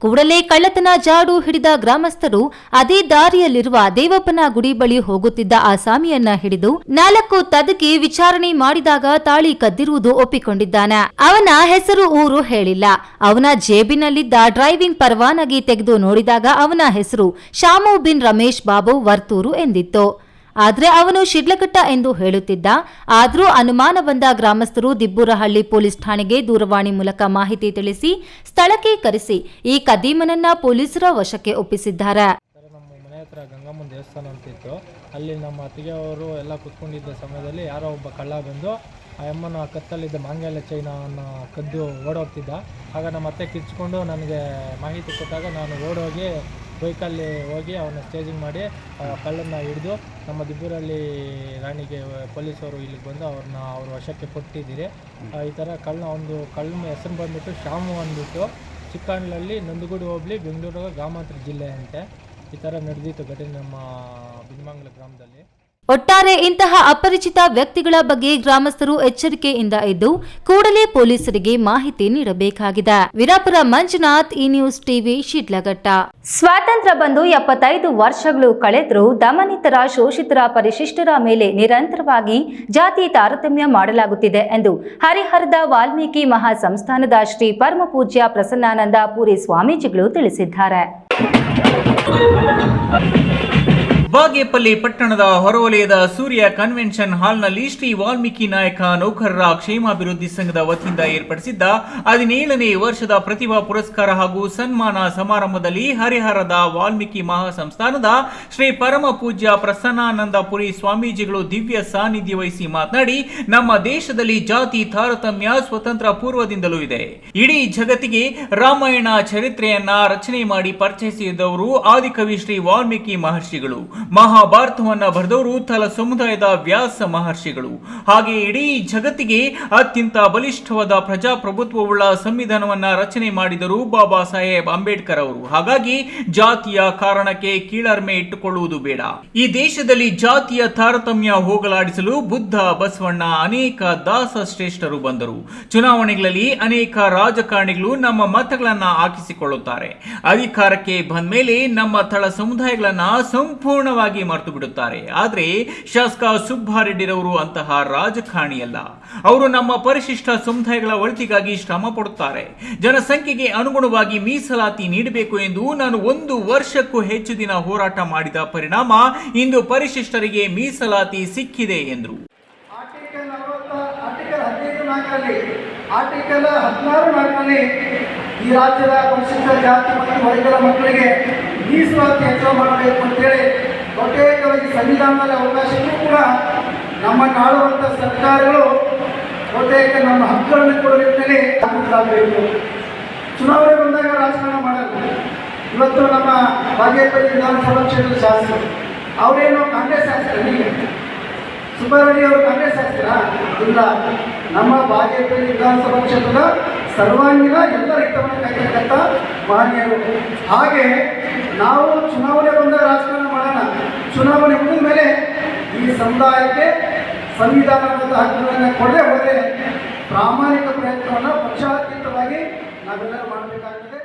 ಕೂಡಲೇ ಕಳ್ಳತನ ಜಾಡು ಹಿಡಿದ ಗ್ರಾಮಸ್ಥರು ಅದೇ ದಾರಿಯಲ್ಲಿರುವ ದೇವಪ್ಪನ ಗುಡಿ ಬಳಿ ಹೋಗುತ್ತಿದ್ದ ಆಸಾಮಿಯನ್ನ ಹಿಡಿದು 4 ತದಕಿ ವಿಚಾರಣೆ ಮಾಡಿದಾಗ ತಾಳಿ ಕದ್ದಿರುವುದು ಒಪ್ಪಿಕೊಂಡಿದ್ದಾನೆ. ಅವನ ಹೆಸರು ಊರು ಹೇಳಿಲ್ಲ. ಅವನ ಜೇಬಿನಲ್ಲಿದ್ದ ಡ್ರೈವಿಂಗ್ ಪರವಾನಗಿ ತೆಗೆದು ನೋಡಿದಾಗ ಅವನ ಹೆಸರು ಶಾಮು ಬಿನ್ ರಮೇಶ್ ಬಾಬು ವರ್ತೂರು ಎಂದಿತ್ತು. ಆದ್ರೆ ಅವನು ಶಿಡ್ಲಘಟ್ಟ ಎಂದು ಹೇಳುತ್ತಿದ್ದ. ಆದ್ರೂ ಅನುಮಾನ ಬಂದ ಗ್ರಾಮಸ್ಥರು ದಿಬ್ಬೂರಹಳ್ಳಿ ಪೊಲೀಸ್ ಠಾಣೆಗೆ ದೂರವಾಣಿ ಮೂಲಕ ಮಾಹಿತಿ ತಿಳಿಸಿ ಸ್ಥಳಕ್ಕೆ ಕರೆಸಿ ಈ ಕದೀಮನನ್ನ ಪೊಲೀಸರ ವಶಕ್ಕೆ ಒಪ್ಪಿಸಿದ್ದಾರೆ. ನಮ್ಮ ಮನೆ ಹತ್ರ ಗಂಗಮ್ಮನ ದೇವಸ್ಥಾನ ಅಂತಿತ್ತು. ಅಲ್ಲಿ ನಮ್ಮ ಅತ್ತಿಗೆಯವರು ಎಲ್ಲ ಕುತ್ಕೊಂಡಿದ್ದ ಸಮಯದಲ್ಲಿ ಯಾರೋ ಒಬ್ಬ ಕಳ್ಳ ಬಂದು ಆ ಅಮ್ಮನ ಕತ್ತಲ್ಲಿದ್ದ ಮಾಂಗಲ್ಯ ಚೈನವನ್ನು ಕದ್ದು ಓಡೋಗ್ತಿದ್ದ. ಆಗ ನಮ್ಮ ಅತ್ತೆ ಕಿರ್ಚ್ಕೊಂಡು ನನಗೆ ಮಾಹಿತಿ ಕೊಟ್ಟಾಗ ನಾನು ಓಡೋಗಿ ಬೈಕಲ್ಲಿ ಹೋಗಿ ಅವನ್ನ ಸ್ಟೇಜಿಂಗ್ ಮಾಡಿ ಕಳ್ಳನ್ನು ಹಿಡಿದು ನಮ್ಮ ದಿಬ್ಬೂರಲ್ಲಿ ರಾಣಿಗೆ ಪೊಲೀಸವರು ಇಲ್ಲಿಗೆ ಬಂದು ಅವ್ರ ವಶಕ್ಕೆ ಕೊಟ್ಟಿದ್ದೀರಿ. ಈ ಥರ ಕಳ್ಳನ ಹೆಸರು ಬಂದುಬಿಟ್ಟು ಶಾಮು ಅಂದ್ಬಿಟ್ಟು ಚಿಕ್ಕಹಳ್ಳಿ ನಂದಗೂಡು ಹೋಬಳಿ ಬೆಂಗಳೂರು ಗ್ರಾಮಾಂತರ ಜಿಲ್ಲೆ ಅಂತೆ. ಈ ಥರ ನಡೆದಿತ್ತು ಘಟನೆ ನಮ್ಮ ಬಿನ್ನಮಂಗಲ ಗ್ರಾಮದಲ್ಲಿ. ಒಟ್ಟಾರೆ ಇಂತಹ ಅಪರಿಚಿತ ವ್ಯಕ್ತಿಗಳ ಬಗ್ಗೆ ಗ್ರಾಮಸ್ಥರು ಎಚ್ಚರಿಕೆಯಿಂದ ಇದ್ದು ಕೂಡಲೇ ಪೊಲೀಸರಿಗೆ ಮಾಹಿತಿ ನೀಡಬೇಕಾಗಿದೆ. ವೀರಾಪುರ ಮಂಜುನಾಥ್, ಈ ನ್ಯೂಸ್ ಟಿವಿ, ಶಿಡ್ಲಘಟ್ಟ. ಸ್ವಾತಂತ್ರ್ಯ ಬಂದು 75 ವರ್ಷಗಳು ಕಳೆದರೂ ದಮನಿತರ, ಶೋಷಿತರ, ಪರಿಶಿಷ್ಟರ ಮೇಲೆ ನಿರಂತರವಾಗಿ ಜಾತಿ ತಾರತಮ್ಯ ಮಾಡಲಾಗುತ್ತಿದೆ ಎಂದು ಹರಿಹರದ ವಾಲ್ಮೀಕಿ ಮಹಾಸಂಸ್ಥಾನದ ಶ್ರೀ ಪರಮಪೂಜ್ಯ ಪ್ರಸನ್ನಾನಂದ ಪುರಿ ಸ್ವಾಮೀಜಿಗಳು ತಿಳಿಸಿದ್ದಾರೆ. ಬಾಗೇಪಲ್ಲಿ ಪಟ್ಟಣದ ಹೊರವಲಯದ ಸೂರ್ಯ ಕನ್ವೆನ್ಷನ್ ಹಾಲ್ನಲ್ಲಿ ಶ್ರೀ ವಾಲ್ಮೀಕಿ ನಾಯಕ ನೌಕರರ ಕ್ಷೇಮಾಭಿವೃದ್ಧಿ ಸಂಘದ ವತಿಯಿಂದ ಏರ್ಪಡಿಸಿದ್ದ 17ನೇ ವರ್ಷದ ಪ್ರತಿಭಾ ಪುರಸ್ಕಾರ ಹಾಗೂ ಸನ್ಮಾನ ಸಮಾರಂಭದಲ್ಲಿ ಹರಿಹರದ ವಾಲ್ಮೀಕಿ ಮಹಾಸಂಸ್ಥಾನದ ಶ್ರೀ ಪರಮ ಪೂಜ್ಯ ಪ್ರಸನ್ನಾನಂದಪುರಿ ಸ್ವಾಮೀಜಿಗಳು ದಿವ್ಯ ಸಾನ್ನಿಧ್ಯ ವಹಿಸಿ ಮಾತನಾಡಿ, ನಮ್ಮ ದೇಶದಲ್ಲಿ ಜಾತಿ ತಾರತಮ್ಯ ಸ್ವತಂತ್ರ ಪೂರ್ವದಿಂದಲೂ ಇದೆ. ಇಡೀ ಜಗತ್ತಿಗೆ ರಾಮಾಯಣ ಚರಿತ್ರೆಯನ್ನ ರಚನೆ ಮಾಡಿ ಪರಿಚಯಿಸಿದವರು ಆದಿಕವಿ ಶ್ರೀ ವಾಲ್ಮೀಕಿ ಮಹರ್ಷಿಗಳು. ಮಹಾಭಾರತವನ್ನ ಬರೆದವರು ತಲ ಸಮುದಾಯದ ವ್ಯಾಸ ಮಹರ್ಷಿಗಳು. ಹಾಗೆ ಇಡೀ ಜಗತ್ತಿಗೆ ಅತ್ಯಂತ ಬಲಿಷ್ಠವಾದ ಪ್ರಜಾಪ್ರಭುತ್ವವುಳ್ಳ ಸಂವಿಧಾನವನ್ನ ರಚನೆ ಮಾಡಿದರು ಬಾಬಾ ಸಾಹೇಬ್ ಅಂಬೇಡ್ಕರ್ ಅವರು. ಹಾಗಾಗಿ ಜಾತಿಯ ಕಾರಣಕ್ಕೆ ಕೀಳರಿಮೆ ಇಟ್ಟುಕೊಳ್ಳುವುದು ಬೇಡ. ಈ ದೇಶದಲ್ಲಿ ಜಾತಿಯ ತಾರತಮ್ಯ ಹೋಗಲಾಡಿಸಲು ಬುದ್ಧ, ಬಸವಣ್ಣ, ಅನೇಕ ದಾಸ ಶ್ರೇಷ್ಠರು ಬಂದರು. ಚುನಾವಣೆಗಳಲ್ಲಿ ಅನೇಕ ರಾಜಕಾರಣಿಗಳು ನಮ್ಮ ಮತಗಳನ್ನ ಹಾಕಿಸಿಕೊಳ್ಳುತ್ತಾರೆ. ಅಧಿಕಾರಕ್ಕೆ ಬಂದ ಮೇಲೆ ನಮ್ಮ ತಳ ಸಮುದಾಯಗಳನ್ನ ಸಂಪೂರ್ಣವಾಗಿ ಮರೆತು ಬಿಡುತ್ತಾರೆ. ಆದರೆ ಶಾಸಕ ಸುಬ್ಬಾರೆಡ್ಡಿರವರು ಅಂತಹ ರಾಜಕಾರಣಿಯಲ್ಲ. ಅವರು ನಮ್ಮ ಪರಿಶಿಷ್ಟ ಸಮುದಾಯಗಳ ಒಳಿತಿಗಾಗಿ ಶ್ರಮ ಪಡುತ್ತಾರೆ. ಜನಸಂಖ್ಯೆಗೆ ಅನುಗುಣವಾಗಿ ಮೀಸಲಾತಿ ನೀಡಬೇಕು ಎಂದು ನಾನು 1 ವರ್ಷಕ್ಕೂ ಹೆಚ್ಚು ದಿನ ಹೋರಾಟ ಮಾಡಿದ ಪರಿಣಾಮ ಇಂದು ಪರಿಶಿಷ್ಟರಿಗೆ ಮೀಸಲಾತಿ ಸಿಕ್ಕಿದೆ ಎಂದರು. ಆರ್ಟಿಕಲ್ 16 ಈ ರಾಜ್ಯದ ಪರಿಶಿಷ್ಟ ಜಾತಿ ಮತ್ತು ವರ್ಗದ ಮಕ್ಕಳಿಗೆ ಮೀಸಲಾತಿ ಹೆಚ್ಚಳ ಮಾಡಬೇಕು ಅಂತೇಳಿ ಬಹುತೇಕವಾಗಿ ಸಂವಿಧಾನದಲ್ಲಿ ಅವಕಾಶಕ್ಕೂ ಕೂಡ ನಮ್ಮ ಆಳುವಂಥ ಸರ್ಕಾರಗಳು ಬಹುತೇಕ ನಮ್ಮ ಹಕ್ಕುಗಳನ್ನು ಕೊಡುವ ನಿಟ್ಟಿನಲ್ಲಿ ಆಗಬೇಕು. ಚುನಾವಣೆ ಬಂದಾಗ ರಾಜಕಾರಣ ಮಾಡಲ್ಲ. ಇವತ್ತು ನಮ್ಮ ಬಾಗೇಪಲ್ಲಿ ವಿಧಾನಸಭಾ ಕ್ಷೇತ್ರದ ಶಾಸಕರು ಅವರೇನು ಕಾಂಗ್ರೆಸ್ ಶಾಸಕರು, ಸುಬ್ಬಾರೆಡ್ಡಿ ಅವರು ಕಾಂಗ್ರೆಸ್ ಶಾಸಕರ ಇಲ್ಲ, ನಮ್ಮ ಬಾಗೇಪಲ್ಲಿ ವಿಧಾನಸಭಾ ಕ್ಷೇತ್ರದ ಸರ್ವಾಂಗೀಣ ಎಲ್ಲ ಹಿತವನ್ನು ಕಾಯ್ತಕ್ಕಂಥ ಮಹನೀಯರು. ಹಾಗೆ ನಾವು ಚುನಾವಣೆ ಬಂದ ರಾಜಕಾರಣ ಮಾಡೋಣ. ಚುನಾವಣೆ ಮುಗಿದ ಮೇಲೆ ಈ ಸಮುದಾಯಕ್ಕೆ ಸಂವಿಧಾನಬದ್ಧ ಹಕ್ಕುಗಳನ್ನು ಕೊಡದೆ ಹೋದರೆ ಪ್ರಾಮಾಣಿಕ ಪ್ರಯತ್ನವನ್ನು ಪಕ್ಷಾತೀತವಾಗಿ ನಾವೆಲ್ಲರೂ ಮಾಡಬೇಕಾಗ್ತದೆ.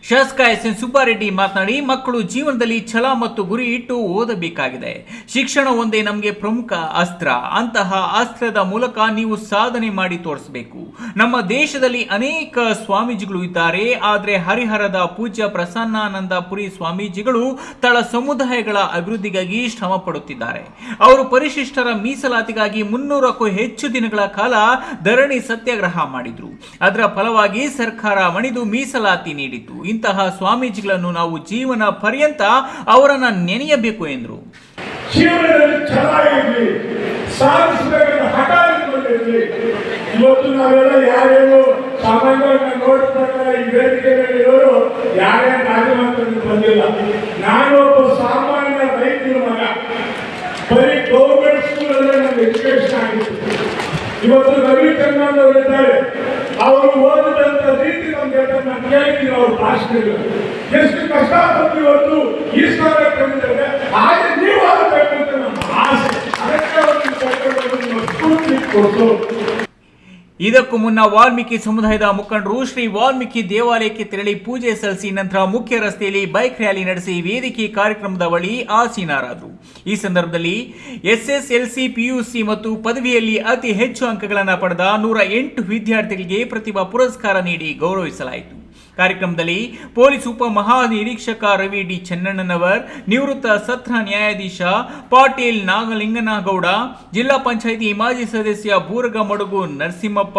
ಶಾಸಕ ಎಸ್.ಎನ್. ಸುಬ್ಬಾರೆಡ್ಡಿ ಮಾತನಾಡಿ, ಮಕ್ಕಳು ಜೀವನದಲ್ಲಿ ಛಲ ಮತ್ತು ಗುರಿ ಇಟ್ಟು ಓದಬೇಕಾಗಿದೆ. ಶಿಕ್ಷಣ ಒಂದೇ ನಮಗೆ ಪ್ರಮುಖ ಅಸ್ತ್ರ. ಅಂತಹ ಅಸ್ತ್ರದ ಮೂಲಕ ನೀವು ಸಾಧನೆ ಮಾಡಿ ತೋರಿಸಬೇಕು. ನಮ್ಮ ದೇಶದಲ್ಲಿ ಅನೇಕ ಸ್ವಾಮೀಜಿಗಳು ಇದ್ದಾರೆ. ಆದರೆ ಹರಿಹರದ ಪೂಜ್ಯ ಪ್ರಸನ್ನಾನಂದಪುರಿ ಸ್ವಾಮೀಜಿಗಳು ತಳ ಸಮುದಾಯಗಳ ಅಭಿವೃದ್ಧಿಗಾಗಿ ಶ್ರಮ ಪಡುತ್ತಿದ್ದಾರೆ. ಅವರು ಪರಿಶಿಷ್ಟರ ಮೀಸಲಾತಿಗಾಗಿ 300ಕ್ಕೂ ಹೆಚ್ಚು ದಿನಗಳ ಕಾಲ ಧರಣಿ ಸತ್ಯಾಗ್ರಹ ಮಾಡಿದ್ರು. ಅದರ ಫಲವಾಗಿ ಸರ್ಕಾರ ಮಣಿದು ಮೀಸಲಾತಿ ನೀಡಿತು. ಇಂತಹ ಸ್ವಾಮೀಜಿಗಳನ್ನು ನಾವು ಜೀವನ ಪರ್ಯಂತ ಅವರನ್ನ ನೆನೆಯಬೇಕು ಎಂದರು. ಜೀವನದಲ್ಲಿ ಚೆನ್ನಾಗಿರ್ಲಿ, ಸಾಧಿಸಬೇಕಂತ ಹಠ ಇಟ್ಕೊಂಡಿರ್ಲಿ. ಇವತ್ತು ನಾವೆಲ್ಲ ಯಾರ್ಯಾರು ಸಾಮಾನ್ಯವಾಗಿ ನೋಡ್ತಾರೆ, ಈ ವೇದಿಕೆ ಮೇಲೆ ಇರೋರು ಯಾರ್ಯಾರು ರಾಜಮಾತನ್ನು ಬಂದಿಲ್ಲ. ನಾನು ಒಬ್ಬ ಸಾಮಾನ್ಯ ರೈತರ ಮಗ. ಬರೀ ಗೌರ್ಮೆಂಟ್ ಸ್ಕೂಲಲ್ಲೇ ನನ್ನ ಎಜುಕೇಶನ್ ಆಗಿತ್ತು. ಇವತ್ತು ರವಿ ಚಂದ್ರನ್ ಅವರು ಇದ್ದಾರೆ. ಅವರು ಓದಿದಂತ ರೀತಿ ನಮ್ಗೆ ನಾನು ಕೇಳ್ತೀನಿ. ಅವ್ರ ಭಾಷೆಗಳು ಎಷ್ಟು ಕಷ್ಟಪಟ್ಟು ಇವತ್ತು ಈ ಸ್ಥಾನ ತಂದಿದ್ದಾರೆ. ಹಾಗೆ ನೀವು ಆಗಬೇಕು ಅಂತ ನಮ್ಮ ಆಸೆ. ಅದಕ್ಕೆ ಕೊಟ್ಟು ಇದಕ್ಕೂ ಮುನ್ನ ವಾಲ್ಮೀಕಿ ಸಮುದಾಯದ ಮುಖಂಡರು ಶ್ರೀ ವಾಲ್ಮೀಕಿ ದೇವಾಲಯಕ್ಕೆ ತೆರಳಿ ಪೂಜೆ ಸಲ್ಲಿಸಿ ನಂತರ ಮುಖ್ಯ ರಸ್ತೆಯಲ್ಲಿ ಬೈಕ್ ರ್ಯಾಲಿ ನಡೆಸಿ ವೇದಿಕೆ ಕಾರ್ಯಕ್ರಮದ ಬಳಿ ಆಸೀನರಾದರು. ಈ ಸಂದರ್ಭದಲ್ಲಿ SSLC, PUC ಮತ್ತು ಪದವಿಯಲ್ಲಿ ಅತಿ ಹೆಚ್ಚು ಅಂಕಗಳನ್ನು ಪಡೆದ 108 ವಿದ್ಯಾರ್ಥಿಗಳಿಗೆ ಪ್ರತಿಭಾ ಪುರಸ್ಕಾರ ನೀಡಿ ಗೌರವಿಸಲಾಯಿತು. ಕಾರ್ಯಕ್ರಮದಲ್ಲಿ ಪೊಲೀಸ್ ಉಪ ಮಹಾನಿರೀಕ್ಷಕ ರವಿ ಡಿ ಚೆನ್ನಣ್ಣನವರ್, ನಿವೃತ್ತ ಸತ್ರ ನ್ಯಾಯಾಧೀಶ ಪಾಟೀಲ್ ನಾಗಲಿಂಗನಗೌಡ, ಜಿಲ್ಲಾ ಪಂಚಾಯಿತಿ ಮಾಜಿ ಸದಸ್ಯ ಬೂರಗಮಡುಗು ನರಸಿಂಹಪ್ಪ,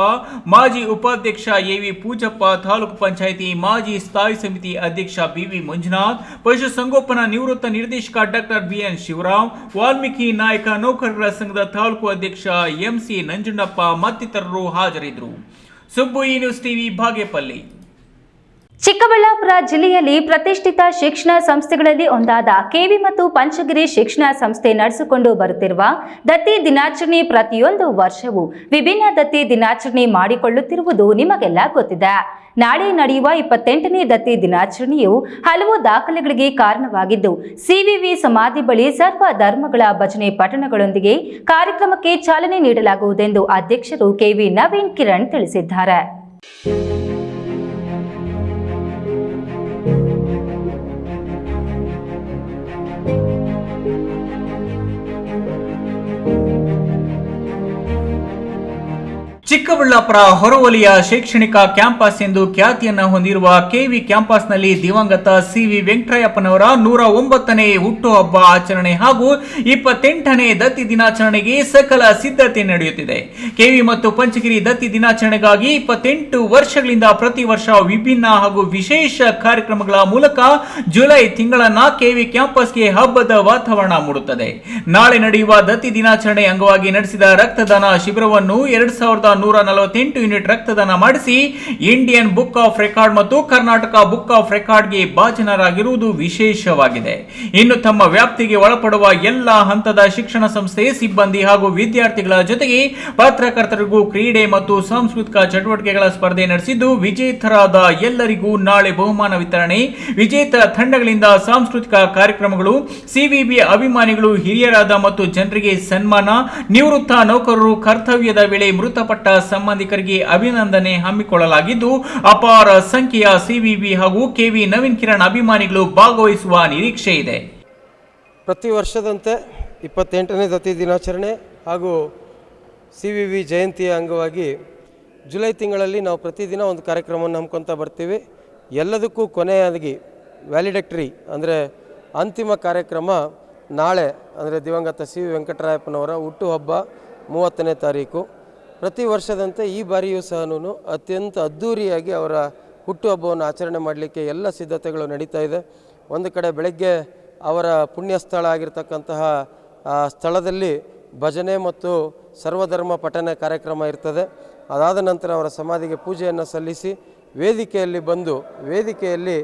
ಮಾಜಿ ಉಪಾಧ್ಯಕ್ಷ AV ಪೂಜಪ್ಪ, ತಾಲೂಕು ಪಂಚಾಯಿತಿ ಮಾಜಿ ಸ್ಥಾಯಿ ಸಮಿತಿ ಅಧ್ಯಕ್ಷ BV ಮಂಜುನಾಥ್, ಪಶುಸಂಗೋಪನಾ ನಿವೃತ್ತ ನಿರ್ದೇಶಕ ಡಾಕ್ಟರ್ BN ಶಿವರಾಮ್, ವಾಲ್ಮೀಕಿ ನಾಯಕ ನೌಕರರ ಸಂಘದ ತಾಲೂಕು ಅಧ್ಯಕ್ಷ MC ನಂಜುಂಡಪ್ಪ ಮತ್ತಿತರರು ಹಾಜರಿದ್ದರು. Subbu news TV Bagepalli. ಚಿಕ್ಕಬಳ್ಳಾಪುರ ಜಿಲ್ಲೆಯಲ್ಲಿ ಪ್ರತಿಷ್ಠಿತ ಶಿಕ್ಷಣ ಸಂಸ್ಥೆಗಳಲ್ಲಿ ಒಂದಾದ ಕೆವಿ ಮತ್ತು ಪಂಚಗಿರಿ ಶಿಕ್ಷಣ ಸಂಸ್ಥೆ ನಡೆಸಿಕೊಂಡು ಬರುತ್ತಿರುವ ದತ್ತಿ ದಿನಾಚರಣೆ ಪ್ರತಿಯೊಂದು ವರ್ಷವೂ ವಿಭಿನ್ನ ದತ್ತಿ ದಿನಾಚರಣೆ ಮಾಡಿಕೊಳ್ಳುತ್ತಿರುವುದು ನಿಮಗೆಲ್ಲ ಗೊತ್ತಿದೆ. ನಾಳೆ ನಡೆಯುವ 28ನೇ ದತ್ತಿ ದಿನಾಚರಣೆಯು ಹಲವು ದಾಖಲೆಗಳಿಗೆ ಕಾರಣವಾಗಿದ್ದು, CVV ಸಮಾಧಿ ಬಳಿ ಸರ್ವ ಧರ್ಮಗಳ ಭಜನೆ ಪಠಣಗಳೊಂದಿಗೆ ಕಾರ್ಯಕ್ರಮಕ್ಕೆ ಚಾಲನೆ ನೀಡಲಾಗುವುದೆಂದು ಅಧ್ಯಕ್ಷರು KV ನವೀನ್ ಕಿರಣ್ ತಿಳಿಸಿದ್ದಾರೆ. ಚಿಕ್ಕಬಳ್ಳಾಪುರ ಹೊರವಲಯ ಶೈಕ್ಷಣಿಕ ಕ್ಯಾಂಪಸ್ ಎಂದು ಖ್ಯಾತಿಯನ್ನ ಹೊಂದಿರುವ ಕೆವಿ ಕ್ಯಾಂಪಸ್ನಲ್ಲಿ ದಿವಂಗತ ಸಿವಿ ವೆಂಕಟಯ್ಯಪ್ಪನವರ 109ನೇ ಹುಟ್ಟುಹಬ್ಬ ಆಚರಣೆ ಹಾಗೂ 28ನೇ ದತ್ತಿ ದಿನಾಚರಣೆಗೆ ಸಕಲ ಸಿದ್ಧತೆ ನಡೆಯುತ್ತಿದೆ. ಕೆವಿ ಮತ್ತು ಪಂಚಗಿರಿ ದತ್ತಿ ದಿನಾಚರಣೆಗಾಗಿ 28 ವರ್ಷಗಳಿಂದ ಪ್ರತಿ ವರ್ಷ ವಿಭಿನ್ನ ಹಾಗೂ ವಿಶೇಷ ಕಾರ್ಯಕ್ರಮಗಳ ಮೂಲಕ ಜುಲೈ ತಿಂಗಳನ್ನ ಕೆವಿ ಕ್ಯಾಂಪಸ್ಗೆ ಹಬ್ಬದ ವಾತಾವರಣ ಮೂಡುತ್ತದೆ. ನಾಳೆ ನಡೆಯುವ ದತ್ತಿ ದಿನಾಚರಣೆ ಅಂಗವಾಗಿ ನಡೆಸಿದ ರಕ್ತದಾನ ಶಿಬಿರವನ್ನು 2148 ಯೂನಿಟ್ ರಕ್ತದಾನ ಮಾಡಿಸಿ ಇಂಡಿಯನ್ ಬುಕ್ ಆಫ್ ರೆಕಾರ್ಡ್ ಮತ್ತು ಕರ್ನಾಟಕ ಬುಕ್ ಆಫ್ ರೆಕಾರ್ಡ್ಗೆ ಭಾಜನರಾಗಿರುವುದು ವಿಶೇಷವಾಗಿದೆ. ಇನ್ನು ತಮ್ಮ ವ್ಯಾಪ್ತಿಗೆ ಒಳಪಡುವ ಎಲ್ಲ ಹಂತದ ಶಿಕ್ಷಣ ಸಂಸ್ಥೆ ಸಿಬ್ಬಂದಿ ಹಾಗೂ ವಿದ್ಯಾರ್ಥಿಗಳ ಜೊತೆಗೆ ಪತ್ರಕರ್ತರಿಗೂ ಕ್ರೀಡೆ ಮತ್ತು ಸಾಂಸ್ಕೃತಿಕ ಚಟುವಟಿಕೆಗಳ ಸ್ಪರ್ಧೆ ನಡೆಸಿದ್ದು ವಿಜೇತರಾದ ಎಲ್ಲರಿಗೂ ನಾಳೆ ಬಹುಮಾನ ವಿತರಣೆ, ವಿಜೇತ ತಂಡಗಳಿಂದ ಸಾಂಸ್ಕೃತಿಕ ಕಾರ್ಯಕ್ರಮಗಳು, ಸಿವಿಬಿ ಅಭಿಮಾನಿಗಳು, ಹಿರಿಯರಾದ ಮತ್ತು ಜನರಿಗೆ ಸನ್ಮಾನ, ನಿವೃತ್ತ ನೌಕರರು ಕರ್ತವ್ಯದ ವೇಳೆ ಮೃತಪಟ್ಟ ಸಂಬಂಧಿಕರಿಗೆ ಅಭಿನಂದನೆ ಹಮ್ಮಿಕೊಳ್ಳಲಾಗಿದ್ದು ಅಪಾರ ಸಂಖ್ಯೆಯ ಸಿವಿಬಿ ಹಾಗೂ ಕೆವಿ ನವೀನ್ ಕಿರಣ್ ಅಭಿಮಾನಿಗಳು ಭಾಗವಹಿಸುವ ನಿರೀಕ್ಷೆ ಇದೆ. ಪ್ರತಿ ವರ್ಷದಂತೆ 28ನೇ ದತ್ತಿ ದಿನಾಚರಣೆ ಹಾಗೂ ಸಿವಿಬಿ ಜಯಂತಿಯ ಅಂಗವಾಗಿ ಜುಲೈ ತಿಂಗಳಲ್ಲಿ ನಾವು ಪ್ರತಿದಿನ ಒಂದು ಕಾರ್ಯಕ್ರಮವನ್ನು ಹಮ್ಮಿಕೊಳ್ತಾ ಬರ್ತೀವಿ. ಎಲ್ಲದಕ್ಕೂ ಕೊನೆಯಾಗಿ ವ್ಯಾಲಿಡಕ್ಟರಿ ಅಂದರೆ ಅಂತಿಮ ಕಾರ್ಯಕ್ರಮ ನಾಳೆ ಅಂದರೆ ದಿವಂಗತ ಸಿ ವಿ ವೆಂಕಟರಾಯಪ್ಪನವರ ಹುಟ್ಟುಹಬ್ಬ 30ನೇ ತಾರೀಕು. ಪ್ರತಿ ವರ್ಷದಂತೆ ಈ ಬಾರಿಯೂ ಸಹ ಅತ್ಯಂತ ಅದ್ಧೂರಿಯಾಗಿ ಅವರ ಹುಟ್ಟುಹಬ್ಬವನ್ನು ಆಚರಣೆ ಮಾಡಲಿಕ್ಕೆ ಎಲ್ಲ ಸಿದ್ಧತೆಗಳು ನಡೀತಾ ಇದೆ. ಒಂದು ಕಡೆ ಬೆಳಗ್ಗೆ ಅವರ ಪುಣ್ಯ ಸ್ಥಳ ಆಗಿರ್ತಕ್ಕಂತಹ ಸ್ಥಳದಲ್ಲಿ ಭಜನೆ ಮತ್ತು ಸರ್ವಧರ್ಮ ಪಠಣ ಕಾರ್ಯಕ್ರಮ ಇರ್ತದೆ. ಅದಾದ ನಂತರ ಅವರ ಸಮಾಧಿಗೆ ಪೂಜೆಯನ್ನು ಸಲ್ಲಿಸಿ ವೇದಿಕೆಯಲ್ಲಿ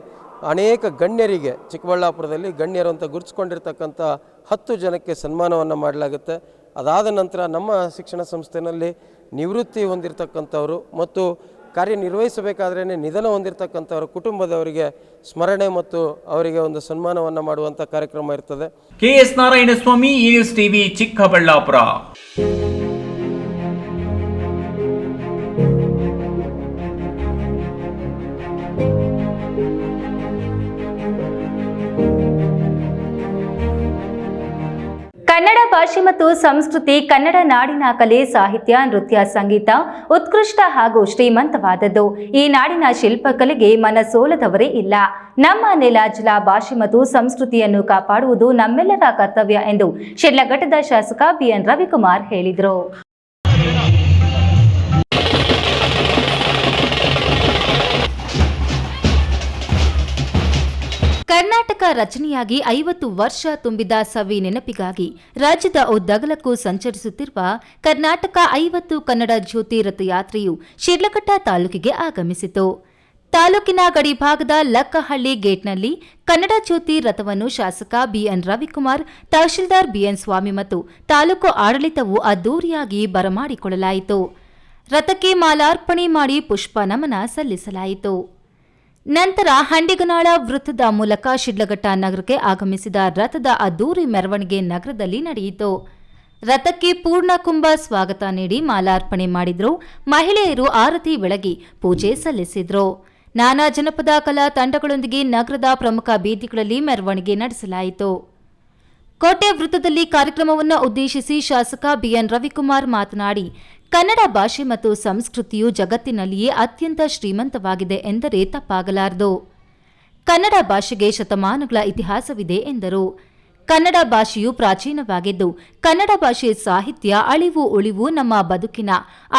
ಅನೇಕ ಗಣ್ಯರಿಗೆ ಚಿಕ್ಕಬಳ್ಳಾಪುರದಲ್ಲಿ ಗಣ್ಯರು ಅಂತ ಗುರುತಿಸ್ಕೊಂಡಿರ್ತಕ್ಕಂಥ 10 ಜನಕ್ಕೆ ಸನ್ಮಾನವನ್ನು ಮಾಡಲಾಗುತ್ತೆ. ಅದಾದ ನಂತರ ನಮ್ಮ ಶಿಕ್ಷಣ ಸಂಸ್ಥೆಯಲ್ಲಿ ನಿವೃತ್ತಿ ಹೊಂದಿರತಕ್ಕಂಥವರು ಮತ್ತು ಕಾರ್ಯನಿರ್ವಹಿಸಬೇಕಾದ್ರೇ ನಿಧನ ಹೊಂದಿರತಕ್ಕಂಥವ್ರ ಕುಟುಂಬದವರಿಗೆ ಸ್ಮರಣೆ ಮತ್ತು ಅವರಿಗೆ ಒಂದು ಸನ್ಮಾನವನ್ನು ಮಾಡುವಂಥ ಕಾರ್ಯಕ್ರಮ ಇರ್ತದೆ. ಕೆಎಸ್ ನಾರಾಯಣಸ್ವಾಮಿ, ಈ ನ್ಯೂಸ್ ಟಿವಿ, ಚಿಕ್ಕಬಳ್ಳಾಪುರ. ಕನ್ನಡ ಭಾಷೆ ಮತ್ತು ಸಂಸ್ಕೃತಿ ಕನ್ನಡ ನಾಡಿನ ಕಲೆ, ಸಾಹಿತ್ಯ, ನೃತ್ಯ, ಸಂಗೀತ ಉತ್ಕೃಷ್ಟ ಹಾಗೂ ಶ್ರೀಮಂತವಾದದ್ದು. ಈ ನಾಡಿನ ಶಿಲ್ಪಕಲೆಗೆ ಮನಸೋಲದವರೇ ಇಲ್ಲ. ನಮ್ಮ ನೆಲ, ಜಲ, ಭಾಷೆ ಮತ್ತು ಸಂಸ್ಕೃತಿಯನ್ನು ಕಾಪಾಡುವುದು ನಮ್ಮೆಲ್ಲರ ಕರ್ತವ್ಯ ಎಂದು ಶಿಡ್ಲಘಟ್ಟದ ಶಾಸಕ ಬಿಎನ್ ರವಿಕುಮಾರ್ ಹೇಳಿದರು. ಕರ್ನಾಟಕ ರಚನೆಯಾಗಿ 50 ವರ್ಷ ತುಂಬಿದ ಸವಿ ನೆನಪಿಗಾಗಿ ರಾಜ್ಯದ ಉದ್ದಗಲಕ್ಕೂ ಸಂಚರಿಸುತ್ತಿರುವ ಕರ್ನಾಟಕ 50 ಕನ್ನಡ ಜ್ಯೋತಿ ರಥಯಾತ್ರೆಯು ಶಿಡ್ಲಘಟ್ಟ ತಾಲೂಕಿಗೆ ಆಗಮಿಸಿತು. ತಾಲೂಕಿನ ಗಡಿಭಾಗದ ಲಕ್ಕಹಳ್ಳಿ ಗೇಟ್ನಲ್ಲಿ ಕನ್ನಡ ಜ್ಯೋತಿ ರಥವನ್ನು ಶಾಸಕ ಬಿಎನ್ ರವಿಕುಮಾರ್, ತಹಶೀಲ್ದಾರ್ ಬಿಎನ್ ಸ್ವಾಮಿ ಮತ್ತು ತಾಲೂಕು ಆಡಳಿತವು ಅದ್ದೂರಿಯಾಗಿ ಬರಮಾಡಿಕೊಳ್ಳಲಾಯಿತು. ರಥಕ್ಕೆ ಮಾಲಾರ್ಪಣೆ ಮಾಡಿ ಪುಷ್ಪ ನಮನ ಸಲ್ಲಿಸಲಾಯಿತು. ನಂತರ ಹಂಡಿಗನಾಳ ವೃತ್ತದ ಮೂಲಕ ಶಿಡ್ಲಘಟ್ಟ ನಗರಕ್ಕೆ ಆಗಮಿಸಿದ ರಥದ ಅದ್ದೂರಿ ಮೆರವಣಿಗೆ ನಗರದಲ್ಲಿ ನಡೆಯಿತು. ರಥಕ್ಕೆ ಪೂರ್ಣಕುಂಭ ಸ್ವಾಗತ ನೀಡಿ ಮಾಲಾರ್ಪಣೆ ಮಾಡಿದ್ರು. ಮಹಿಳೆಯರು ಆರತಿ ಬೆಳಗಿ ಪೂಜೆ ಸಲ್ಲಿಸಿದ್ರು. ನಾನಾ ಜನಪದ ಕಲಾ ತಂಡಗಳೊಂದಿಗೆ ನಗರದ ಪ್ರಮುಖ ಬೀದಿಗಳಲ್ಲಿ ಮೆರವಣಿಗೆ ನಡೆಸಲಾಯಿತು. ಕೋಟೆ ವೃತ್ತದಲ್ಲಿ ಕಾರ್ಯಕ್ರಮವನ್ನು ಉದ್ದೇಶಿಸಿ ಶಾಸಕ ಬಿಎನ್ ರವಿಕುಮಾರ್ ಮಾತನಾಡಿ, ಕನ್ನಡ ಭಾಷೆ ಮತ್ತು ಸಂಸ್ಕೃತಿಯು ಜಗತ್ತಿನಲ್ಲಿಯೇ ಅತ್ಯಂತ ಶ್ರೀಮಂತವಾಗಿದೆ ಎಂದರೆ ತಪ್ಪಾಗಲಾರದು. ಕನ್ನಡ ಭಾಷೆಗೆ ಶತಮಾನಗಳ ಇತಿಹಾಸವಿದೆ ಎಂದರು. ಕನ್ನಡ ಭಾಷೆಯು ಪ್ರಾಚೀನವಾಗಿದ್ದು, ಕನ್ನಡ ಭಾಷೆ ಸಾಹಿತ್ಯ ಅಳಿವು ಉಳಿವು ನಮ್ಮ ಬದುಕಿನ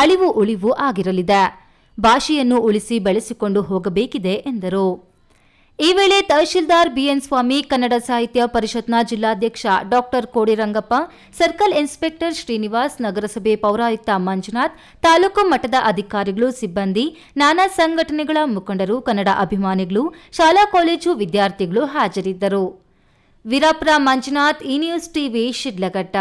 ಅಳಿವು ಉಳಿವು ಆಗಿರಲಿದೆ. ಭಾಷೆಯನ್ನು ಉಳಿಸಿ ಬೆಳೆಸಿಕೊಂಡು ಹೋಗಬೇಕಿದೆ ಎಂದರು. ಈ ವೇಳೆ ತಹಶೀಲ್ದಾರ್ ಬಿಎನ್ ಸ್ವಾಮಿ, ಕನ್ನಡ ಸಾಹಿತ್ಯ ಪರಿಷತ್ನ ಜಿಲ್ಲಾಧ್ಯಕ್ಷ ಡಾಕ್ಟರ್ ಕೋಡಿರಂಗಪ್ಪ, ಸರ್ಕಲ್ ಇನ್ಸ್ಪೆಕ್ಟರ್ ಶ್ರೀನಿವಾಸ್, ನಗರಸಭೆ ಪೌರಾಯುಕ್ತ ಮಂಜುನಾಥ್, ತಾಲೂಕು ಮಟ್ಟದ ಅಧಿಕಾರಿಗಳು, ಸಿಬ್ಬಂದಿ, ನಾನಾ ಸಂಘಟನೆಗಳ ಮುಖಂಡರು, ಕನ್ನಡ ಅಭಿಮಾನಿಗಳು, ಶಾಲಾ ಕಾಲೇಜು ವಿದ್ಯಾರ್ಥಿಗಳು ಹಾಜರಿದ್ದರು. ವೀರಾಪುರ ಮಂಜುನಾಥ್, ಈ ನ್ಯೂಸ್ ಟಿವಿ, ಶಿಡ್ಲಘಟ್ಟ.